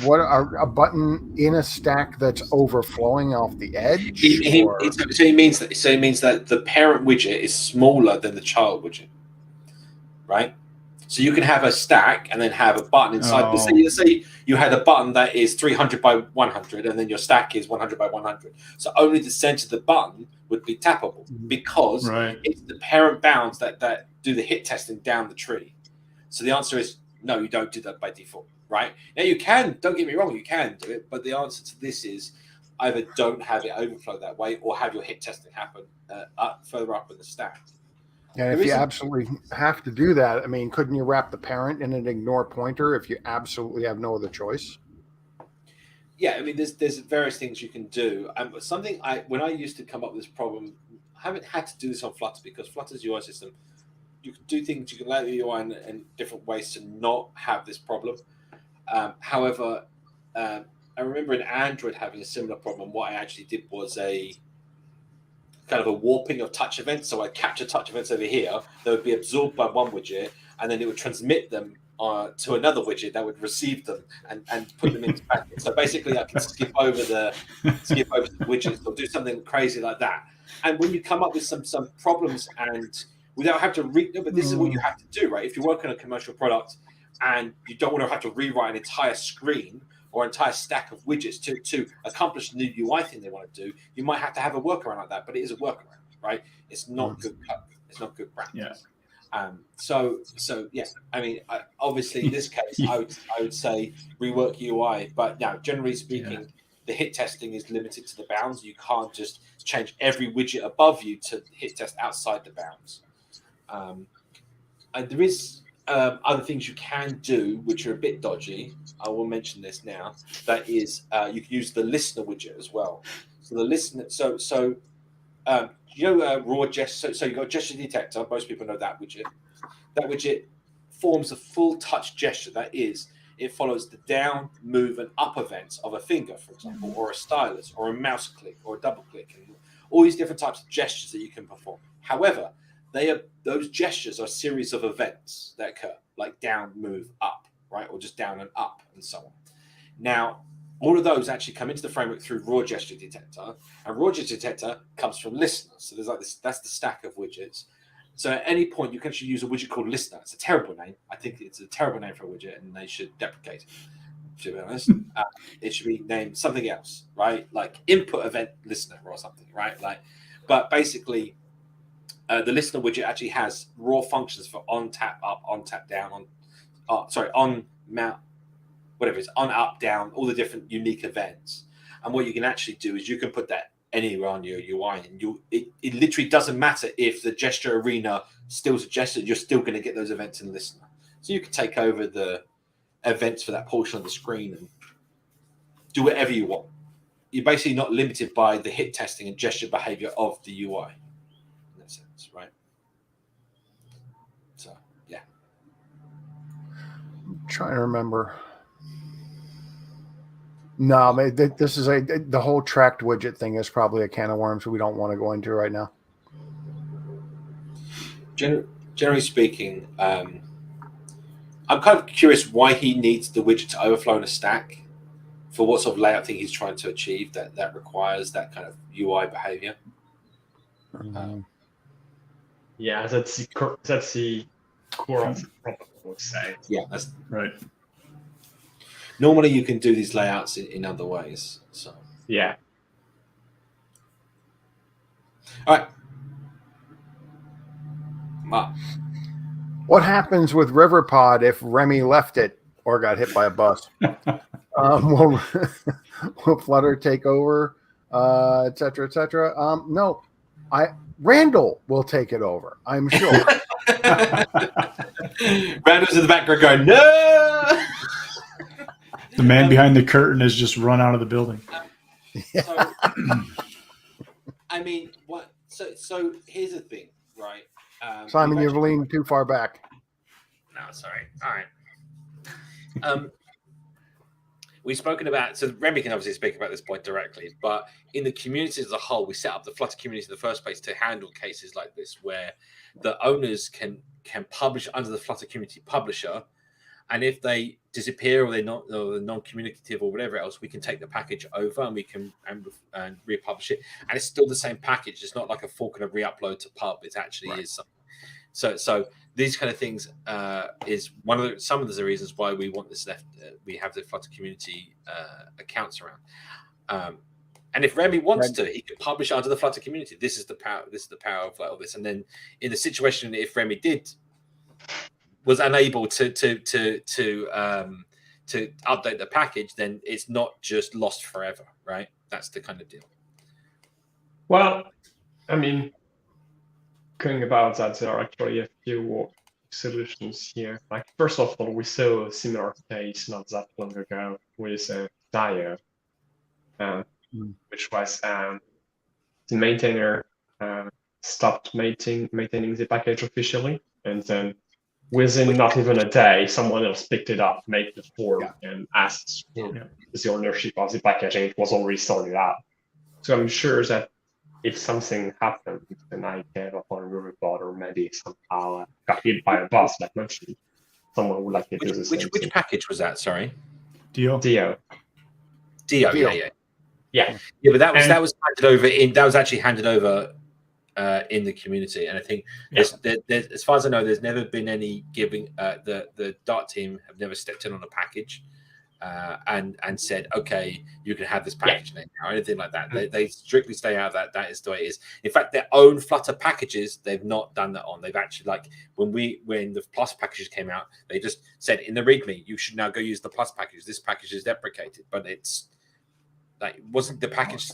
what are a button in a stack that's overflowing off the edge? So he means that the parent widget is smaller than the child widget, right? So you can have a stack and then have a button inside. Oh. Let's say you had a button that is 300 by 100, and then your stack is 100 by 100. So only the center of the button would be tappable because it's the parent bounds that do the hit testing down the tree. So the answer is no, you don't do that by default, right? Now you can, don't get me wrong, you can do it, but the answer to this is either don't have it overflow that way or have your hit testing happen further up in the stack. And if you absolutely have to do that, I mean, couldn't you wrap the parent in an ignore pointer if you absolutely have no other choice? Yeah, I mean, there's various things you can do. Something when I used to come up with this problem, I haven't had to do this on Flutter because Flutter's UI system, you can do things, you can lay the UI in different ways to not have this problem. However, I remember in Android having a similar problem. What I actually did was a kind of a warping of touch events. So I capture touch events over here that would be absorbed by one widget, and then it would transmit them to another widget that would receive them and put them into packets. So basically, I can skip over the widgets or do something crazy like that. And when you come up with some problems and without having to read, but this is what you have to do, right? If you work on a commercial product and you don't want to have to rewrite an entire screen or entire stack of widgets to accomplish the new UI thing they want to do, you might have to have a workaround like that, but it is a workaround, right? It's not good code. It's not good practice. Yeah. So yeah, I mean, obviously in this case, I would say rework UI, but now generally speaking, the hit testing is limited to the bounds. You can't just change every widget above you to hit test outside the bounds. And there is other things you can do which are a bit dodgy. I will mention this now. That is, you can use the listener widget as well. So the listener, raw gesture. So you've got a gesture detector. Most people know that widget. That widget forms a full touch gesture. That is, it follows the down, move, and up events of a finger, for example, or a stylus, or a mouse click, or a double click, and all these different types of gestures that you can perform. However, those gestures are a series of events that occur, like down, move, up, right, or just down and up, and so on. Now, all of those actually come into the framework through raw gesture detector, and raw gesture detector comes from listeners. So there's like this, that's the stack of widgets. So at any point, you can actually use a widget called listener. It's a terrible name. I think it's a terrible name for a widget, and they should deprecate it, to be honest. It should be named something else, right? Like input event listener or something, right? But basically, the listener widget actually has raw functions for on tap up, on tap down, on mount, whatever it's on up down, all the different unique events. And what you can actually do is you can put that anywhere on your UI, and it literally doesn't matter if the gesture arena still suggests you're still going to get those events in listener. So you can take over the events for that portion of the screen and do whatever you want. You're basically not limited by the hit testing and gesture behavior of the UI in that sense, right? So yeah. I'm trying to remember. No, this is the whole tracked widget thing is probably a can of worms we don't want to go into right now. Generally speaking, I'm kind of curious why he needs the widget to overflow in a stack for what sort of layout thing he's trying to achieve that requires that kind of UI behavior. Yeah, that's the core of the problem, I would say. Yeah, that's right. Normally, you can do these layouts in other ways. So yeah. All right. What happens with Riverpod if Remy left it or got hit by a bus? Will Flutter take over, et cetera, et cetera? No, Randall will take it over, I'm sure. Randall's in the background going, no! The man behind the curtain has just run out of the building. So, I mean, what? So here's the thing, right? Simon, you've leaned too far back. No, sorry. All right. We've spoken about, so Remy can obviously speak about this point directly, but in the community as a whole, we set up the Flutter community in the first place to handle cases like this, where the owners can publish under the Flutter community publisher, and if they disappear or they're non-communicative or whatever else, we can take the package over and we can and republish it, and it's still the same package. It's not like a fork and a re-upload to pub. It actually is something. So these kind of things is some of the reasons why we want this left. We have the Flutter community accounts around. And if Remy wants to, he can publish under the Flutter community. This is the power. This is the power of all this. And then in the situation, if Remy was unable to update the package, then it's not just lost forever, right? That's the kind of deal. Well, I mean, going about that, there are actually a few solutions here. Like, first of all, we saw a similar case not that long ago with Dio, which was the maintainer stopped maintaining the package officially, and then within not even a day, someone else picked it up, made the form, and asked for the ownership of the package, and it was already sorted out. So I'm sure that if something happened, and I gave up on Riverpod, or maybe somehow got hit by a bus, like mentioned, someone would likely do the same. Which package was that? Sorry, Dio. Yeah. But that was handed over that was actually handed over in the community, and I think there's, as far as I know, there's never been any giving. The Dart team have never stepped in on a package and said, okay, you can have this package now, or anything like that. They strictly stay out of that. That is the way it is. In fact, their own Flutter packages, they've not done that on. They've actually, like, when the Plus packages came out, they just said in the README, you should now go use the Plus package. This package is deprecated, but it's like the package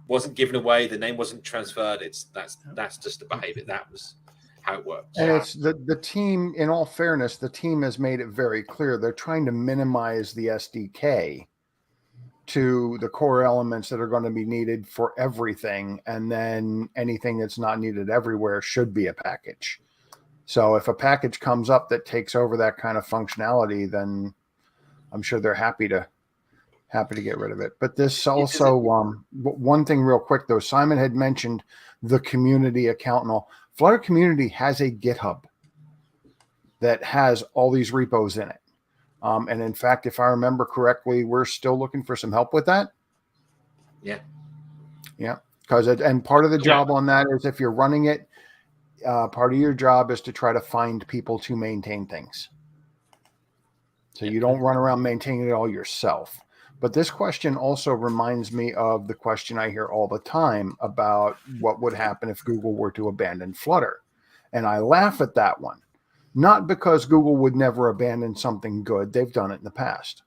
wasn't given away. The name wasn't transferred. That's just the behavior. That was how it works. And it's the team, in all fairness, the team has made it very clear they're trying to minimize the SDK to the core elements that are going to be needed for everything, and then anything that's not needed everywhere should be a package. So if a package comes up that takes over that kind of functionality, then I'm sure they're happy to get rid of it. But this also, one thing real quick though, Simon had mentioned the community account and all. Flutter community has a GitHub that has all these repos in it. And in fact, if I remember correctly, we're still looking for some help with that. Yeah. Because and part of the job on that is if you're running it, part of your job is to try to find people to maintain things. So you don't run around maintaining it all yourself. But this question also reminds me of the question I hear all the time about what would happen if Google were to abandon Flutter. And I laugh at that one, not because Google would never abandon something good. They've done it in the past.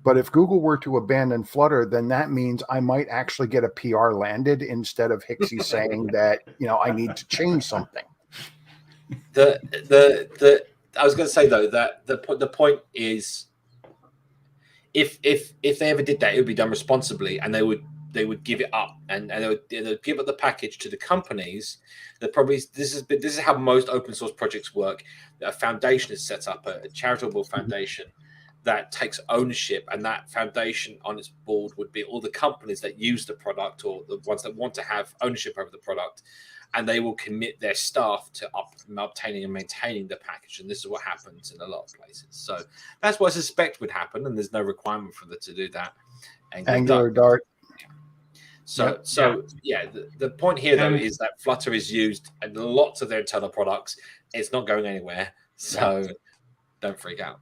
But if Google were to abandon Flutter, then that means I might actually get a PR landed instead of Hixie saying that, I need to change something. I was going to say, though, that the point is, if they ever did that, it would be done responsibly, and they would give it up, and they would give up the package to the companies. That probably this is how most open source projects work. A foundation is set up, a charitable foundation that takes ownership, and that foundation on its board would be all the companies that use the product or the ones that want to have ownership over the product, and they will commit their staff to obtaining and maintaining the package. And this is what happens in a lot of places. So that's what I suspect would happen, and there's no requirement for them to do that. Angular Dart. The point here, though, is that Flutter is used in lots of their internal products. It's not going anywhere, so don't freak out.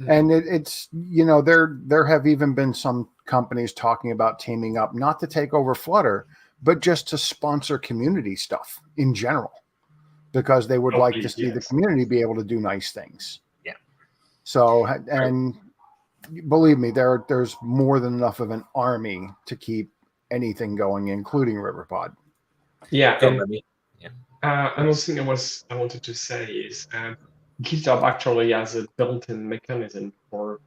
And it's there have even been some companies talking about teaming up, not to take over Flutter, but just to sponsor community stuff in general, because they would like to see the community be able to do nice things. Yeah. So, and believe me, there's more than enough of an army to keep anything going, including Riverpod. Yeah. Another thing I wanted to say is GitHub actually has a built-in mechanism for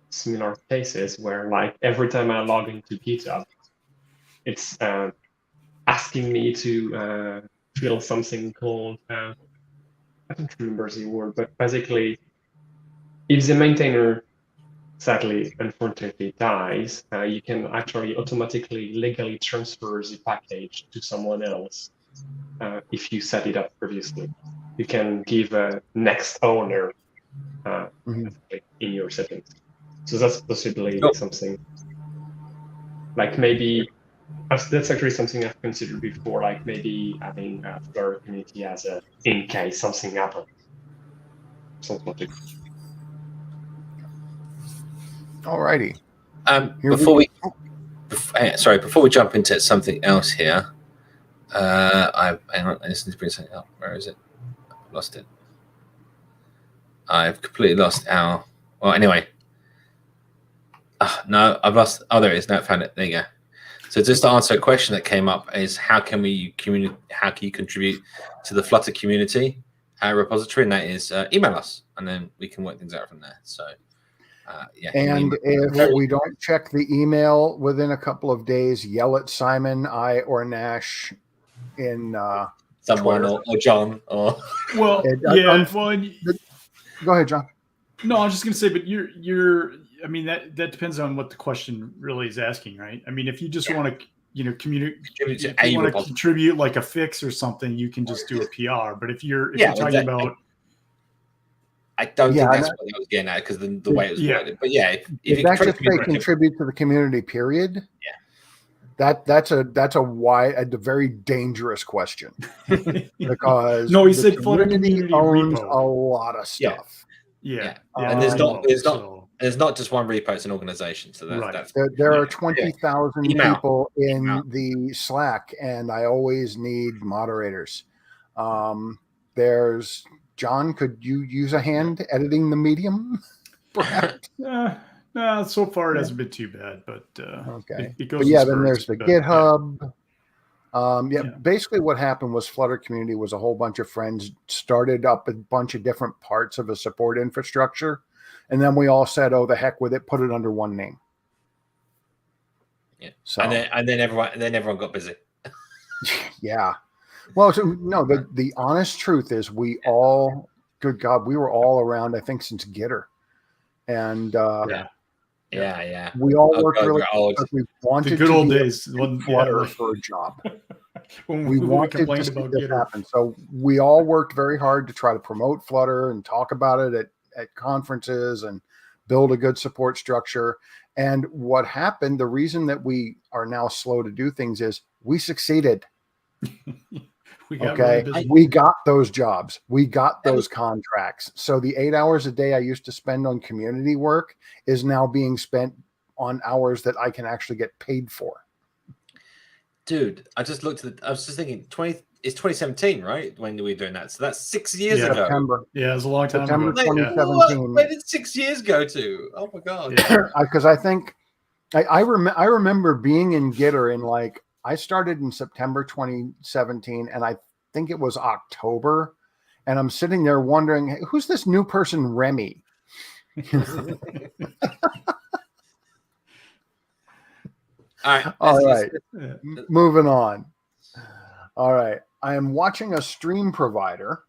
similar cases where, like, every time I log into GitHub, it's asking me to fill something called, I don't remember the word, but basically, if the maintainer sadly, unfortunately, dies, you can actually automatically legally transfer the package to someone else if you set it up previously. You can give a next owner in your settings. So that's possibly something like maybe. That's actually something I've considered before, like maybe having a Flutter community as a in case something happens. Something like that. Alrighty. Before we jump into something else here, I just need to bring something up. Where is it? I've lost it. I've completely lost our. Well, anyway. No, I've lost. Oh, there it is. No, I found it. There you go. So just to answer a question that came up is how can you contribute to the Flutter community repository? And that is email us, and then we can work things out from there. So yeah. And if we don't check the email within a couple of days, yell at Simon, I, or Nash in someone or John or well, go ahead, John. No, I was just gonna say, but you're. I mean, that depends on what the question really is asking, right? I mean, if you just want to, contribute like a fix or something, you can just do a PR. But if you're talking about, I don't think that's what I was getting at because the way it was worded. But yeah, if that's just say contribute to the community, period. Yeah. That's a very dangerous question because no, he said community owns a lot of stuff. Yeah. And there's not just one repo; it's an organization. So that's there are 20,000 people in the Slack, and I always need moderators. There's John. Could you use a hand editing the medium? Perhaps. No, so far it hasn't been too bad, but okay. It goes then there's the GitHub. Basically what happened was Flutter community was a whole bunch of friends started up a bunch of different parts of a support infrastructure, and then we all said, "Oh, the heck with it, put it under one name." Yeah. So and then everyone got busy. Yeah. Well, so no, the honest truth is we all, good God, we were all around, I think, since Gitter. And yeah. We all worked really hard because we wanted the good old days Flutter for a job. we wanted to see this happen. So we all worked very hard to try to promote Flutter and talk about it at conferences and build a good support structure. And what happened, the reason that we are now slow to do things is we succeeded. We got those jobs. We got those contracts. So the 8 hours a day I used to spend on community work is now being spent on hours that I can actually get paid for. Dude, I just looked at I was just thinking it's 2017, right? When we were doing that. So that's 6 years ago. September. Yeah, it was a long time September ago. 2017. Where did 6 years go to? Oh my God. Because I think I remember being in Gitter in I started in September 2017, and I think it was October. And I'm sitting there wondering, hey, who's this new person, Remy? All right. Moving on. All right. I am watching a stream provider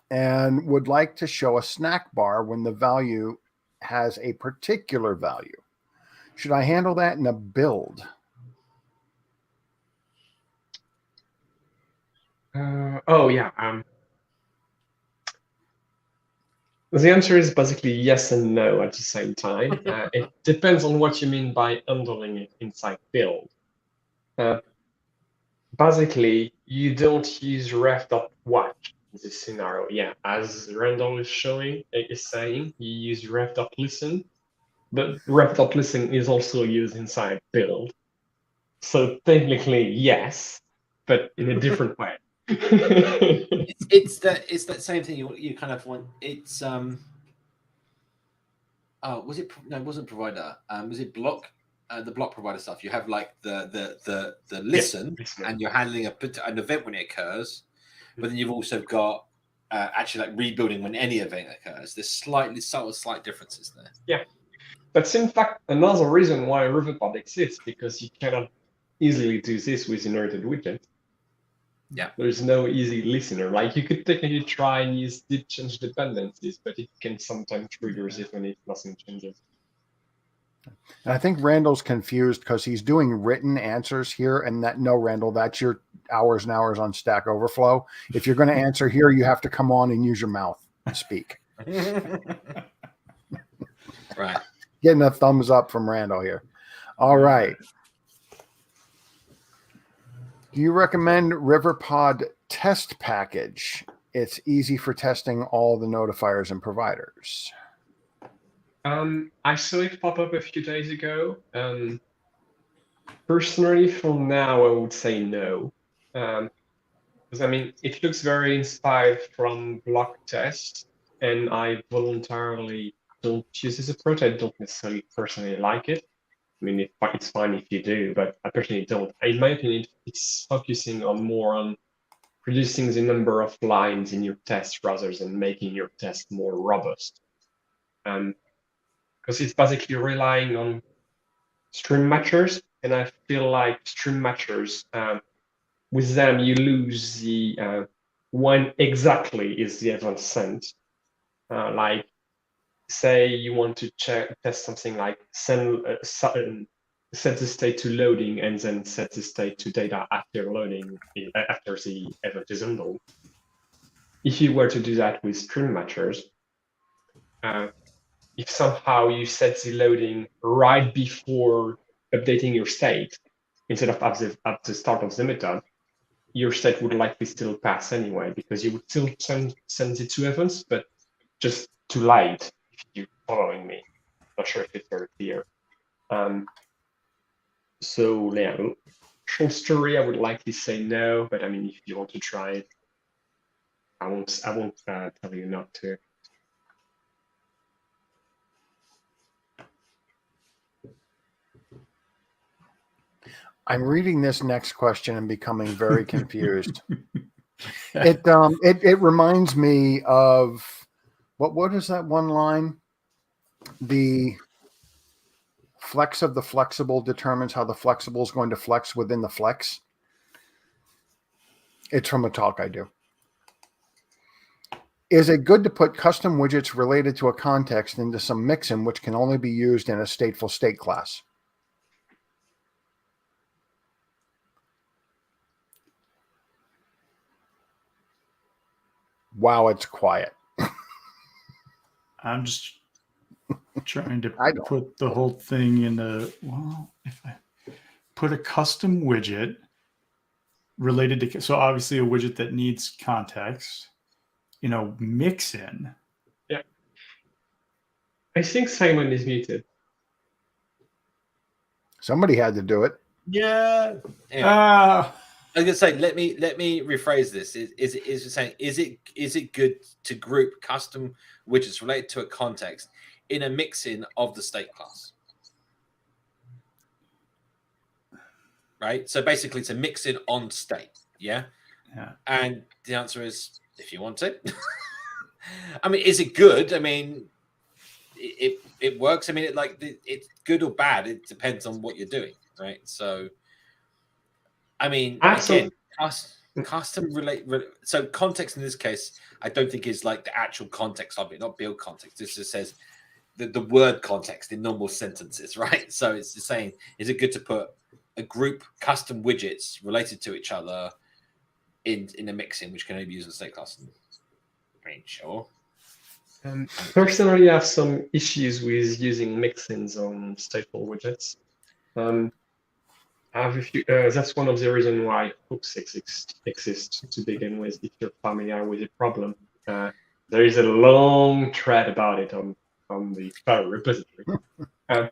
and would like to show a snack bar when the value has a particular value. Should I handle that in a build? The answer is basically yes and no at the same time. It depends on what you mean by handling it inside build. Basically, you don't use ref.watch in this scenario. Yeah, as Randall is saying, you use ref.listen, but ref.listen is also used inside build. So technically, yes, but in a different way. it's that same thing you kind of want. It's was it no, it wasn't provider. Was it block? The block provider stuff. You have the listen, and you're handling an event when it occurs, but then you've also got actually rebuilding when any event occurs. There's slight differences there. Yeah, that's in fact another reason why Riverpod exists, because you cannot easily do this with inherited widget. Yeah, there's no easy listener. You could technically try and use did change dependencies, but it can sometimes trigger it when nothing changes. And I think Randall's confused because he's doing written answers here, and no, Randall, that's your hours and hours on Stack Overflow. If you're going to answer here, you have to come on and use your mouth to speak. Right. Getting a thumbs up from Randall here. All right. Do you recommend Riverpod test package? It's easy for testing all the notifiers and providers. I saw it pop up a few days ago. Personally, for now, I would say no. Because it looks very inspired from block test, and I voluntarily don't use this approach. I don't necessarily personally like it. I mean, it's fine if you do, but I personally don't. In my opinion, it's focusing more on reducing the number of lines in your test rather than making your test more robust. Because it's basically relying on stream matchers, and I feel like stream matchers, with them, you lose the when exactly is the event sent. Like, say you want to test something like set the state to loading and then set the state to data after loading, after the event is handled. If you were to do that with stream matchers, if somehow you set the loading right before updating your state, instead of at the start of the method, your state would likely still pass anyway, because you would still send the two events, but just too late, if you're following me. Not sure if it's very clear. So yeah, short story, I would likely say no, but I mean, if you want to try it, I won't tell you not to. I'm reading this next question and becoming very confused. It reminds me of what is that one line? The flex of the flexible determines how the flexible is going to flex within the flex. It's from a talk I do. Is it good to put custom widgets related to a context into some mixin, which can only be used in a stateful state class? Wow, it's quiet. I'm just trying to put the whole thing in a, well, if I put a custom widget related to, so obviously a widget that needs context, Mixin. Yeah. I think Simon is muted. Somebody had to do it. Yeah. Anyway, I was gonna say, let me rephrase this. Is it good to group custom widgets related to a context in a mixin of the state class? Right. So basically, it's a mixin on state. Yeah. And the answer is, if you want to. I mean, is it good? I mean, it works. I mean, it's good or bad. It depends on what you're doing, right? So. I mean, again, custom relate. So context in this case, I don't think is like the actual context of it, not build context. This just says the word context in normal sentences, right? So it's just saying, is it good to put a group custom widgets related to each other in a mixin, which can only be used in state class? I mean, sure. Personally, I have some issues with using mixins on stateful widgets. That's one of the reasons why hooks exist to begin with, if you're familiar with the problem. There is a long thread about it on the file repository. I'm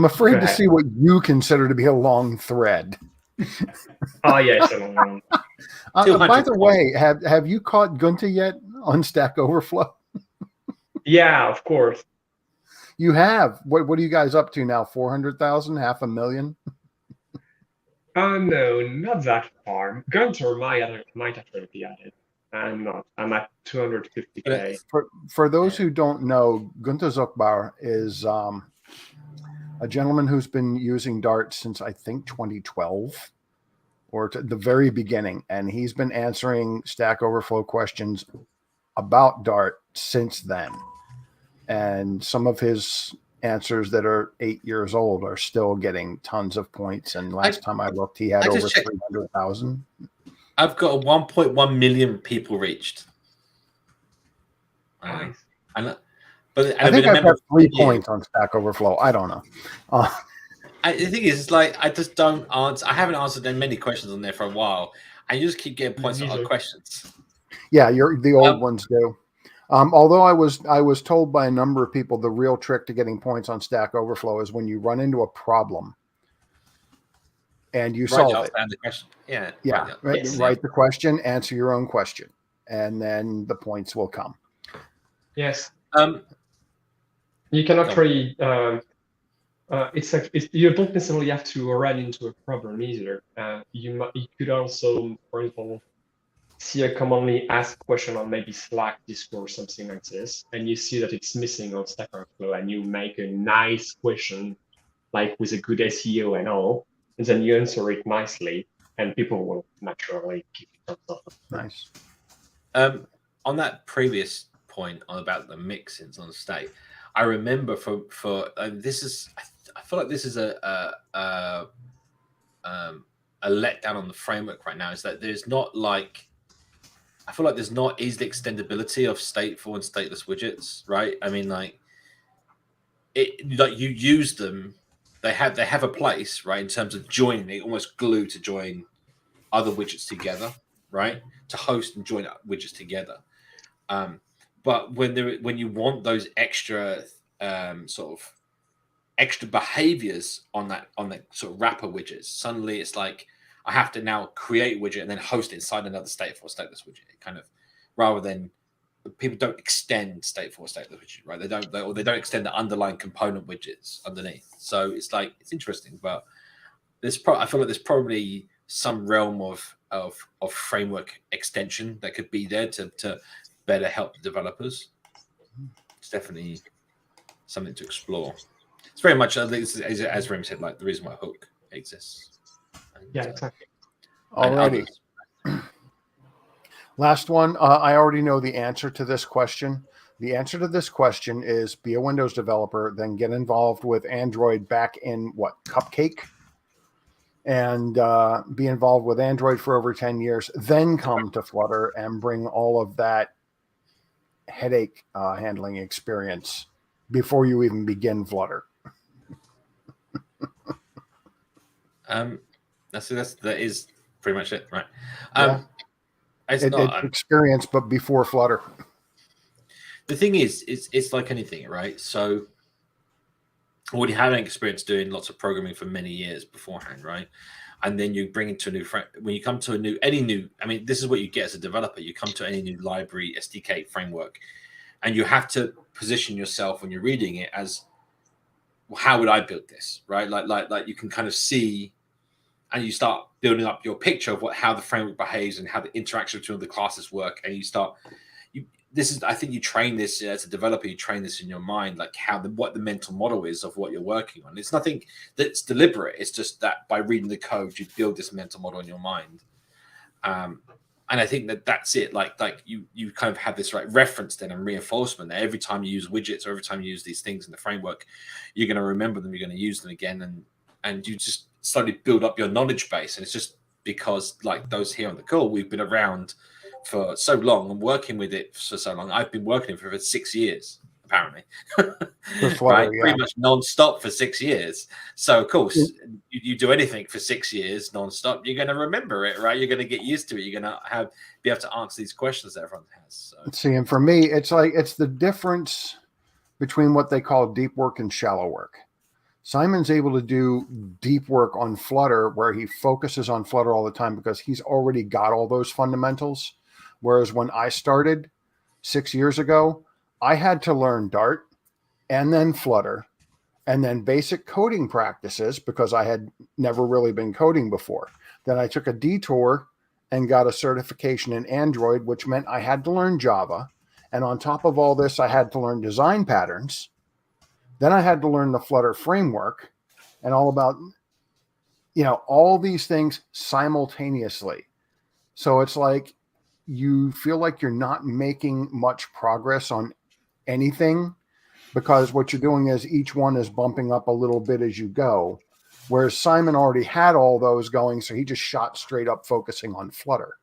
afraid to see what you consider to be a long thread. Oh, yeah, it's a long one. By the way, have you caught Gunther yet on Stack Overflow? Yeah, of course. You have. What are you guys up to now? 400,000, 500,000? No, not that far. Gunther might actually be at it. I'm not. I'm at 250K. For those who don't know, Gunther Zuckbauer is a gentleman who's been using Dart since, I think, 2012 or to the very beginning. And he's been answering Stack Overflow questions about Dart since then. And some of his answers that are 8 years old are still getting tons of points. And last time I looked, he had over 300,000. I've got a 1.1 million people reached. Nice. I think I've got 3 points on Stack Overflow. I don't know. The thing is, like, I just don't answer. I haven't answered many questions on there for a while. And you just keep getting points on other questions. Yeah, the old ones do. Although I was told by a number of people the real trick to getting points on Stack Overflow is when you run into a problem and you solve it. The question. Yeah. Write the question, answer your own question, and then the points will come. Yes. You cannot really You don't necessarily have to run into a problem either. You could also, for example, see a commonly asked question on maybe Slack, Discord, something like this, and you see that it's missing on Stack Overflow, and you make a nice question, like with a good SEO and all, and then you answer it nicely, and people will naturally give you thumbs up. Nice. On that previous point about the mixins on state, I remember for this is I feel like this is a letdown on the framework right now, is that there's not like, I feel like there's not is the extendability of stateful and stateless widgets, right? I mean, like you use them, they have a place, right, in terms of joining. They almost glue to join other widgets together, right, to host and join widgets together. But when you want those extra sort of extra behaviors on that sort of wrapper widgets, suddenly it's like I have to now create a widget and then host it inside another stateful or stateless widget. It kind of, rather than, people don't extend stateful or stateless widget, right? They don't extend the underlying component widgets underneath. So it's like, it's interesting, but I feel like there's probably some realm of framework extension that could be there to better help the developers. It's definitely something to explore. It's very much, as Rem said, like the reason why Hook exists. And, yeah, exactly. Alrighty. Last one. I already know the answer to this question. The answer to this question is be a Windows developer, then get involved with Android back in Cupcake, and be involved with Android for over 10 years, then come to Flutter and bring all of that headache handling experience before you even begin Flutter. That is pretty much it, right? It's experience, but before Flutter. The thing is, it's like anything, right? So already having experience doing lots of programming for many years beforehand, right? And then you bring into a new when you come to any new, I mean, this is what you get as a developer. You come to any new library, SDK framework, and you have to position yourself when you're reading it as, well, how would I build this, right? Like you can kind of see, and you start building up your picture of how the framework behaves and how the interaction between the classes work, and you start. I think you train this as a developer. You train this in your mind, like what the mental model is of what you're working on. It's nothing that's deliberate. It's just that by reading the code, you build this mental model in your mind. And I think that's it. Like you kind of have this reference then and reinforcement that every time you use widgets or every time you use these things in the framework, you're going to remember them. You're going to use them again, and you just slowly build up your knowledge base. And it's just because, like those here on the call, we've been around for so long and working with it for so long. I've been working for 6 years, apparently, right? Yeah. Pretty much non-stop for 6 years. So of course, you do anything for 6 years non-stop, you're going to remember it, right? You're going to get used to it. You're going to be able to answer these questions that everyone has. So. See, and for me, it's the difference between what they call deep work and shallow work. Simon's able to do deep work on Flutter where he focuses on Flutter all the time because he's already got all those fundamentals. Whereas when I started 6 years ago, I had to learn Dart and then Flutter and then basic coding practices because I had never really been coding before. Then I took a detour and got a certification in Android, which meant I had to learn Java. And on top of all this, I had to learn design patterns. Then I had to learn the Flutter framework and all about, all these things simultaneously. So it's like you feel like you're not making much progress on anything because what you're doing is each one is bumping up a little bit as you go. Whereas Simon already had all those going, so he just shot straight up focusing on Flutter.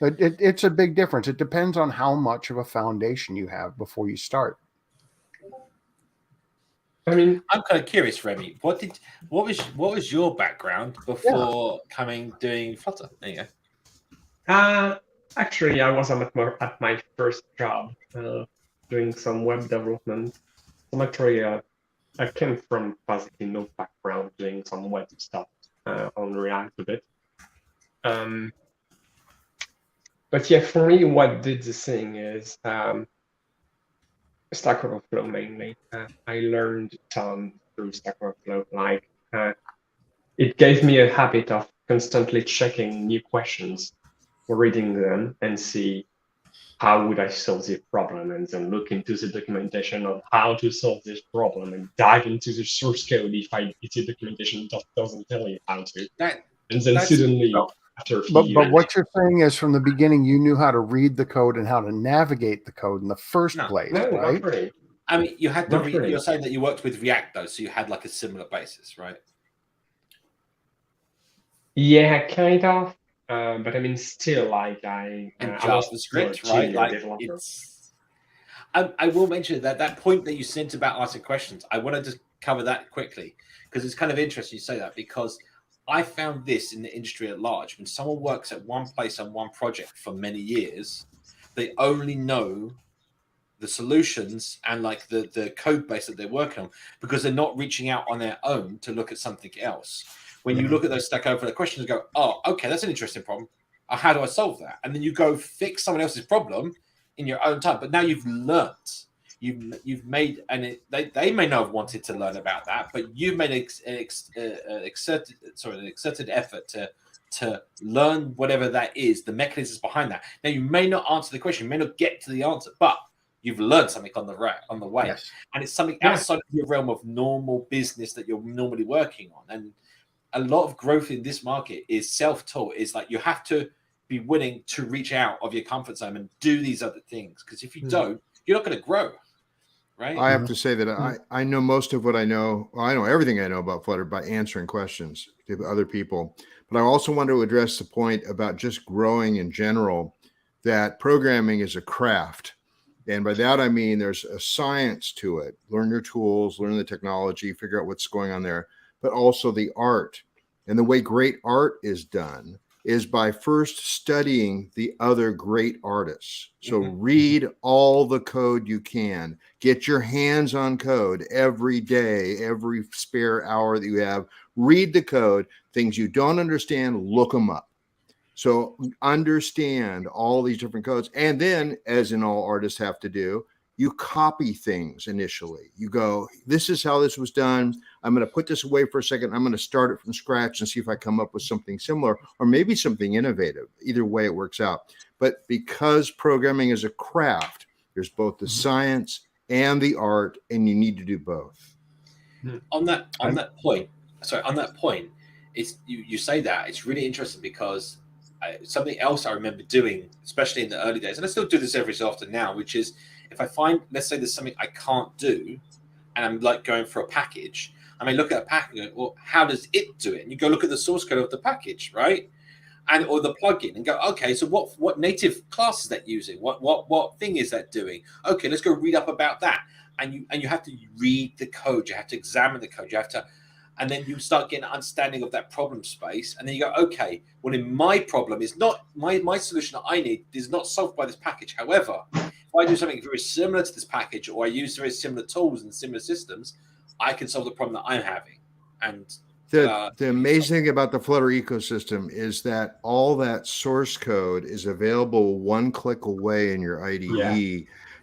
But it's a big difference. It depends on how much of a foundation you have before you start. I mean, I'm kind of curious, Remy. What was your background before doing Flutter? There you go. Actually, I was at my first job doing some web development. I came from basically no background doing some web stuff on React a bit. But yeah, for me, what did the thing is Stack Overflow mainly. I learned through Stack Overflow. Like it gave me a habit of constantly checking new questions, reading them, and see how would I solve this problem, and then look into the documentation of how to solve this problem, and dive into the source code if the documentation doesn't tell you how to. And then suddenly, after a few years, but what you're saying is from the beginning you knew how to read the code and how to navigate the code in the first place, no, right? not really. I mean, you had to Not really. You're saying that you worked with React though, so you had like a similar basis, right? Yeah, kind of. But I mean, still, like And I was JavaScript, more right? junior Like developer. it's. I will mention that point that you sent about asking questions. I want to just cover that quickly because it's kind of interesting you say that, because I found this in the industry at large. When someone works at one place on one project for many years, they only know the solutions and like the code base that they're working on because they're not reaching out on their own to look at something else. When you look at those Stack Overflow questions and go, oh, okay, that's an interesting problem. How do I solve that? And then you go fix someone else's problem in your own time. But now you've learnt. You've made, and they may not have wanted to learn about that, but you've made an exerted effort to learn whatever that is, the mechanisms behind that. Now you may not answer the question, you may not get to the answer, but you've learned something on the way, Yes. and it's something outside of your realm of normal business that you're normally working on. And a lot of growth in this market is self-taught. Is like you have to be willing to reach out of your comfort zone and do these other things, because if you don't, you're not going to grow. Right. I have to say that I know most of what I know. Well, I know everything I know about Flutter by answering questions to other people. But I also want to address the point about just growing in general, that programming is a craft. And by that, I mean there's a science to it. Learn your tools, learn the technology, figure out what's going on there, but also the art. And the way great art is done is by first studying the other great artists. So read all the code you can. Get your hands on code every day, every spare hour that you have. Read the code. Things you don't understand, look them up. So understand all these different codes. And then, as in all artists have to do, you copy things initially. You go, this is how this was done. I'm going to put this away for a second. I'm going to start it from scratch and see if I come up with something similar or maybe something innovative. Either way, it works out. But because programming is a craft, there's both the science and the art, and you need to do both. On that point, it's you say that it's really interesting because something else I remember doing, especially in the early days, and I still do this every so often now, which is if I find, let's say there's something I can't do, and I'm like going for a package, I may look at a package and go, well, how does it do it? And you go look at the source code of the package, right? And or the plugin, and go, okay, so what native class is that using? What thing is that doing? Okay, let's go read up about that. And you have to read the code, you have to examine the code, you have to. And then you start getting an understanding of that problem space. And then you go, okay, well, in my problem is not my solution that I need is not solved by this package. However, if I do something very similar to this package, or I use very similar tools and similar systems, I can solve the problem that I'm having. And the amazing thing about the Flutter ecosystem is that all that source code is available one click away in your IDE. Yeah.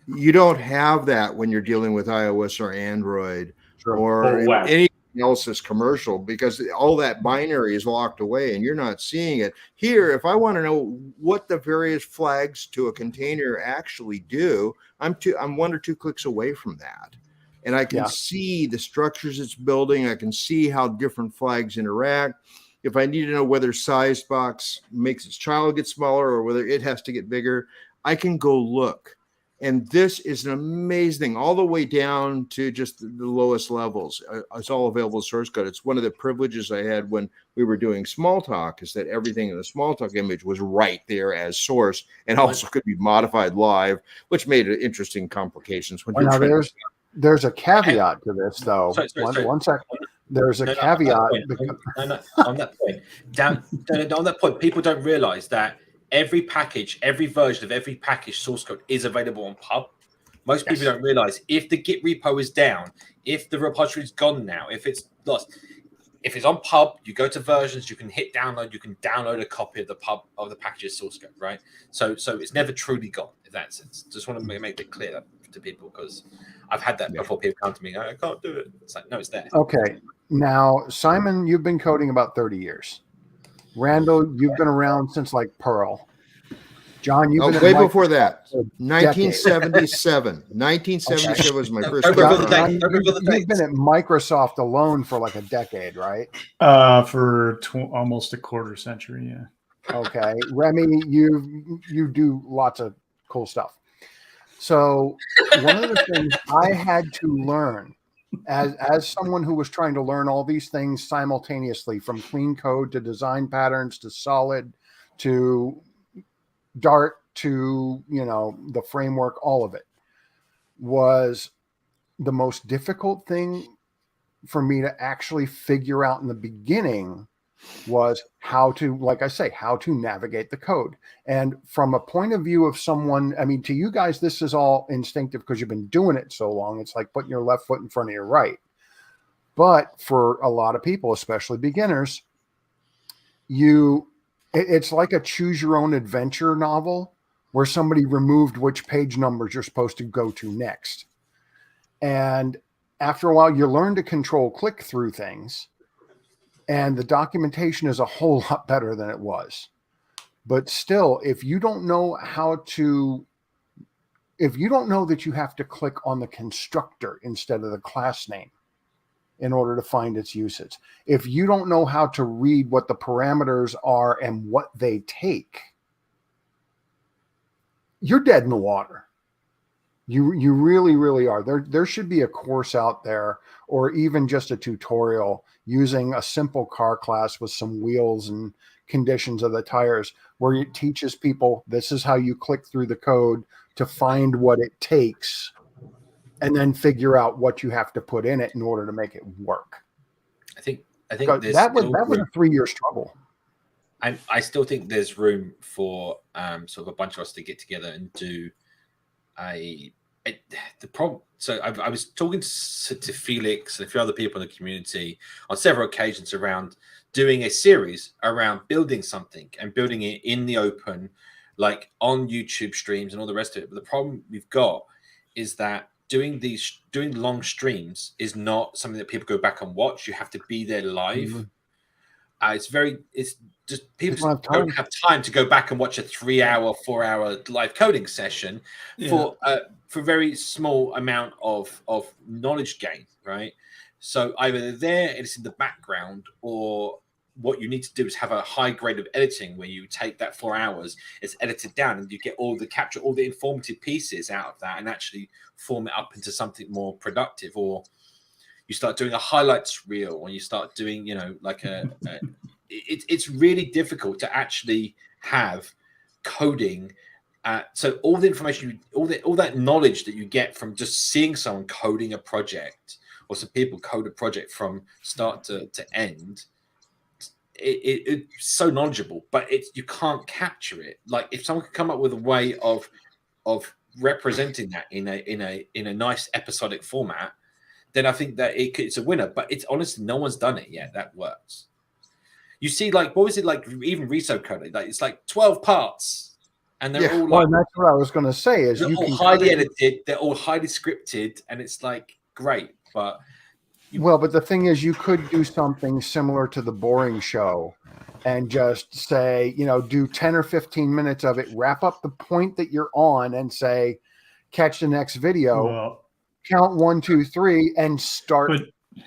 You don't have that when you're dealing with iOS or Android or any else is commercial, because all that binary is locked away and you're not seeing it. Here, if I want to know what the various flags to a container actually do, I'm 1 or 2 clicks away from that. And I can see the structures it's building. I can see how different flags interact. If I need to know whether size box makes its child get smaller or whether it has to get bigger, I can go look. And this is an amazing, all the way down to just the lowest levels. It's all available as source code. It's one of the privileges I had when we were doing Smalltalk, is that everything in the Smalltalk image was right there as source and also could be modified live, which made it interesting complications. When there's a caveat to this, though. One second. There's a caveat. On that point, people don't realize that every package, every version of every package source code is available on pub. Most people don't realize if the Git repo is down, if the repository is gone now, if it's lost, if it's on pub, you go to versions, you can hit download, you can download a copy of the pub of the package's source code, right? So it's never truly gone in that sense. Just want to make it clear that to people, because I've had that before. People come to me, I can't do it. It's like, no, it's there. Okay. Now, Simon, you've been coding about 30 years. Randall, you've been around since like Perl. John, you've been way at before Microsoft that. for 1977. 1977 was my first Don't job. reveal the You've been dates. at Microsoft alone for like a decade, right? For almost a quarter century, yeah. Okay. Remy, you do lots of cool stuff. So one of the things I had to learn as someone who was trying to learn all these things simultaneously, from clean code to design patterns to solid to Dart to, the framework, all of it, was the most difficult thing for me to actually figure out in the beginning was how to, like I say, how to navigate the code. And from a point of view of someone, I mean, to you guys, this is all instinctive because you've been doing it so long. It's like putting your left foot in front of your right. But for a lot of people, especially beginners, it's like a choose your own adventure novel where somebody removed which page numbers you're supposed to go to next. And after a while, you learn to control click through things. And the documentation is a whole lot better than it was. But still, if you don't know that you have to click on the constructor instead of the class name in order to find its usage, if you don't know how to read what the parameters are and what they take, you're dead in the water. You really, really are. There should be a course out there, or even just a tutorial using a simple car class with some wheels and conditions of the tires, where it teaches people this is how you click through the code to find what it takes and then figure out what you have to put in it in order to make it work. I think that was a 3-year struggle. I still think there's room for sort of a bunch of us to get together and do the problem. So I was talking to Felix and a few other people in the community on several occasions around doing a series around building something and building it in the open, like on YouTube streams and all the rest of it. But the problem we've got is that doing long streams is not something that people go back and watch. You have to be there live. Mm-hmm. It's just people don't have time to go back and watch a 3-hour, 4-hour live coding session for very small amount of knowledge gain, right? So either it's in the background, or what you need to do is have a high grade of editing where you take that 4 hours, it's edited down, and you get capture all the informative pieces out of that and actually form it up into something more productive. Or you start doing a highlights reel, or you start doing, it's really difficult to actually have coding. So all the information, all that knowledge that you get from just seeing someone coding a project, or some people code a project from start to end, it's so knowledgeable, but you can't capture it. Like, if someone could come up with a way of representing that in a nice episodic format, then I think that it's a winner. But it's honestly, no one's done it yet that works. You see, like, what was it like? Even Reso coding, like, it's like 12 parts, and they're all like, and that's what I was going to say. Is they're all highly edited, they're all highly scripted, and it's like great. But but the thing is, you could do something similar to the boring show, and just say, do 10 or 15 minutes of it, wrap up the point that you're on, and say, catch the next video. Count 1, 2, 3, and start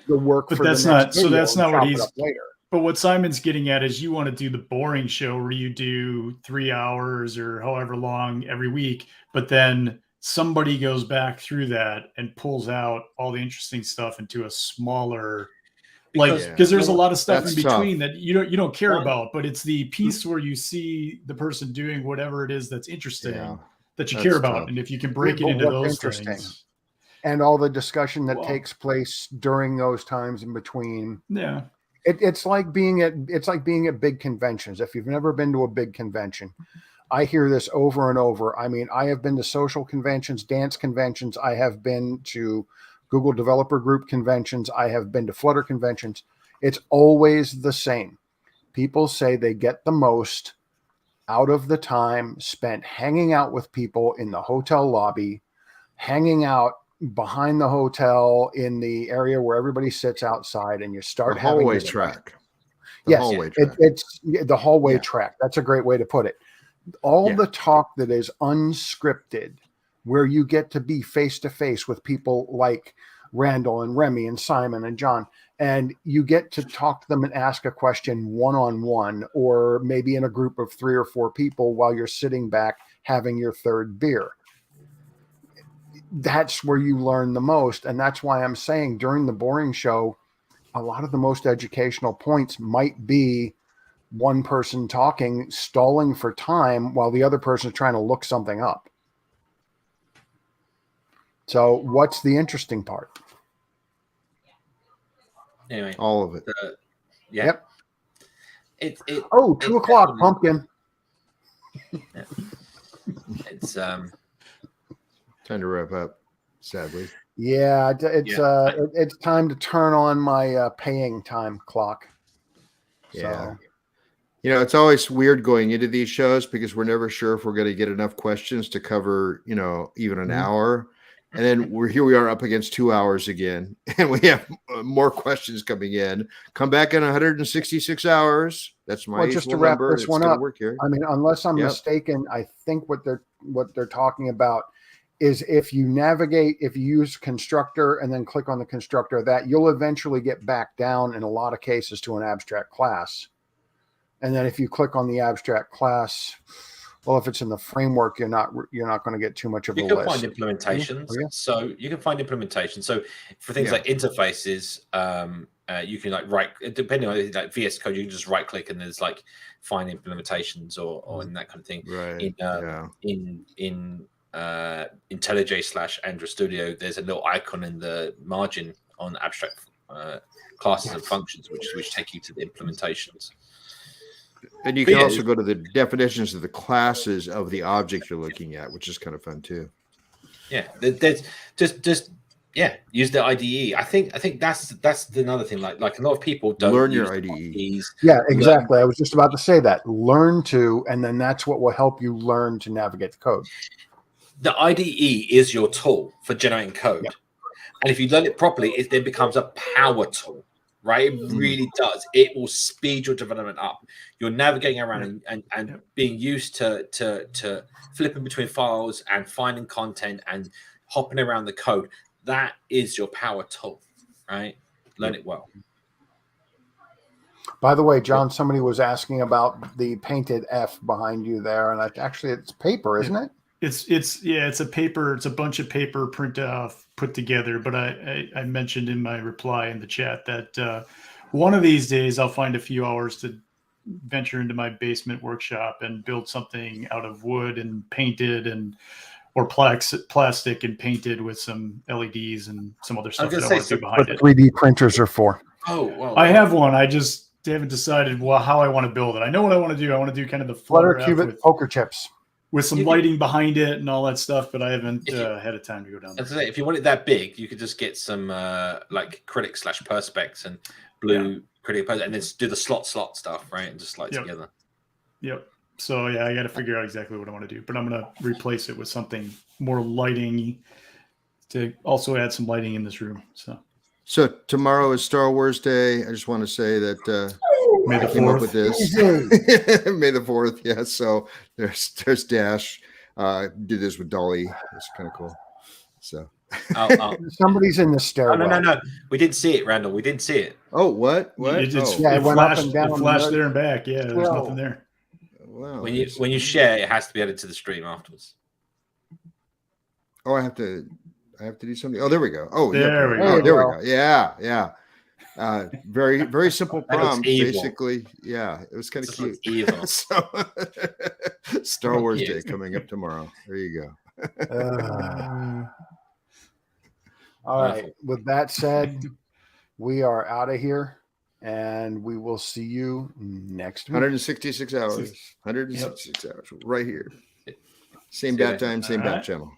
the work for the next video. So that's not what he's later. But what Simon's getting at is, you want to do the boring show where you do 3 hours or however long every week, but then somebody goes back through that and pulls out all the interesting stuff into a smaller, because there's a lot of stuff in between that you don't care about, but it's the piece where you see the person doing whatever it is that's interesting that you care about, and if you can break it into those things. And all the discussion that takes place during those times in between. Yeah. It's like being at big conventions. If you've never been to a big convention, I hear this over and over. I mean, I have been to social conventions, dance conventions. I have been to Google Developer Group conventions. I have been to Flutter conventions. It's always the same. People say they get the most out of the time spent hanging out with people in the hotel lobby, hanging out behind the hotel in the area where everybody sits outside, and you start The having hallway this- track. Yes, Hallway track. it's the hallway Yeah. track. That's a great way to put it. All Yeah. the talk that is unscripted, where you get to be face to face with people like Randall and Remy and Simon and John, and you get to talk to them and ask a question one-on-one, or maybe in a group of 3 or 4 people while you're sitting back having your third beer. That's where you learn the most. And that's why I'm saying during the boring show, a lot of the most educational points might be one person talking, stalling for time while the other person is trying to look something up. So what's the interesting part? Anyway, All of it. yeah. Yep. It 2 o'clock, pumpkin. It's Time to wrap up, sadly. Yeah, it's time to turn on my paying time clock. Yeah. So. You know, it's always weird going into these shows because we're never sure if we're going to get enough questions to cover, you know, even an hour. And then we are up against 2 hours again, and we have more questions coming in. Come back in 166 hours. That's my just to wrap number. this one gonna up. work here. I mean, unless I'm mistaken, I think what they're talking about is if you use constructor and then click on the constructor, that you'll eventually get back down in a lot of cases to an abstract class. And then if you click on the abstract class, well, if it's in the framework, you're not going to get too much of a list. You can find implementations. Oh, yeah. So you can find implementations. So for things like interfaces, you can like depending on like VS Code, you can just right click and there's like find implementations or in that kind of thing. Right. In IntelliJ/Android Studio, there's a little icon in the margin on abstract classes and functions, which take you to the implementations. And you can also go to the definitions of the classes of the object you're looking at, which is kind of fun too. Yeah, there's just use the IDE. I think that's another thing. Like a lot of people don't learn use your IDE. IDEs. Yeah, exactly. I was just about to say that. Learn to, and then that's what will help you learn to navigate the code. The IDE is your tool for generating code, and if you learn it properly, it then becomes a power tool. Right, it really does. It will speed your development up. You're navigating around and being used to flipping between files and finding content and hopping around the code. That is your power tool, right? Learn it well. By the way, John, somebody was asking about the painted F behind you there, and actually it's paper, isn't it? It's a paper. It's a bunch of paper put together. But I mentioned in my reply in the chat that one of these days I'll find a few hours to venture into my basement workshop and build something out of wood and painted or plastic and painted with some LEDs and some other stuff that I want to do behind it. 3D printers are for. Oh, well, I have one. I just haven't decided how I want to build it. I know what I want to do. I want to do kind of the Flutter Qubit poker chips. With some lighting behind it and all that stuff, but I haven't had a time to go down there. If you want it that big, you could just get some like Critic/Perspex and blue Critic, and then do the slot stuff, right? And just together. Yep. So I got to figure out exactly what I want to do, but I'm going to replace it with something more lighting to also add some lighting in this room. So tomorrow is Star Wars Day. I just want to say that May the 4th. Came up with this. May the 4th. Yeah. So there's Dash. Did this with Dolly. It's kind of cool. So somebody's in the stairwell. No. We didn't see it, Randall. We didn't see it. Oh, what? It went up and down. It flashed there and back. Yeah, there's nothing there. Wow. When you share, it has to be added to the stream afterwards. Oh, I have to do something. Oh, there we go. Oh, there we go. Oh, there we go. Yeah. Very, very simple prompt. Basically, it was kind of cute. Evil. So, Star Wars Day coming up tomorrow. There you go. All right. With that said, we are out of here, and we will see you next week. 166 hours. 166 hours right here. Same bat time, same bat channel.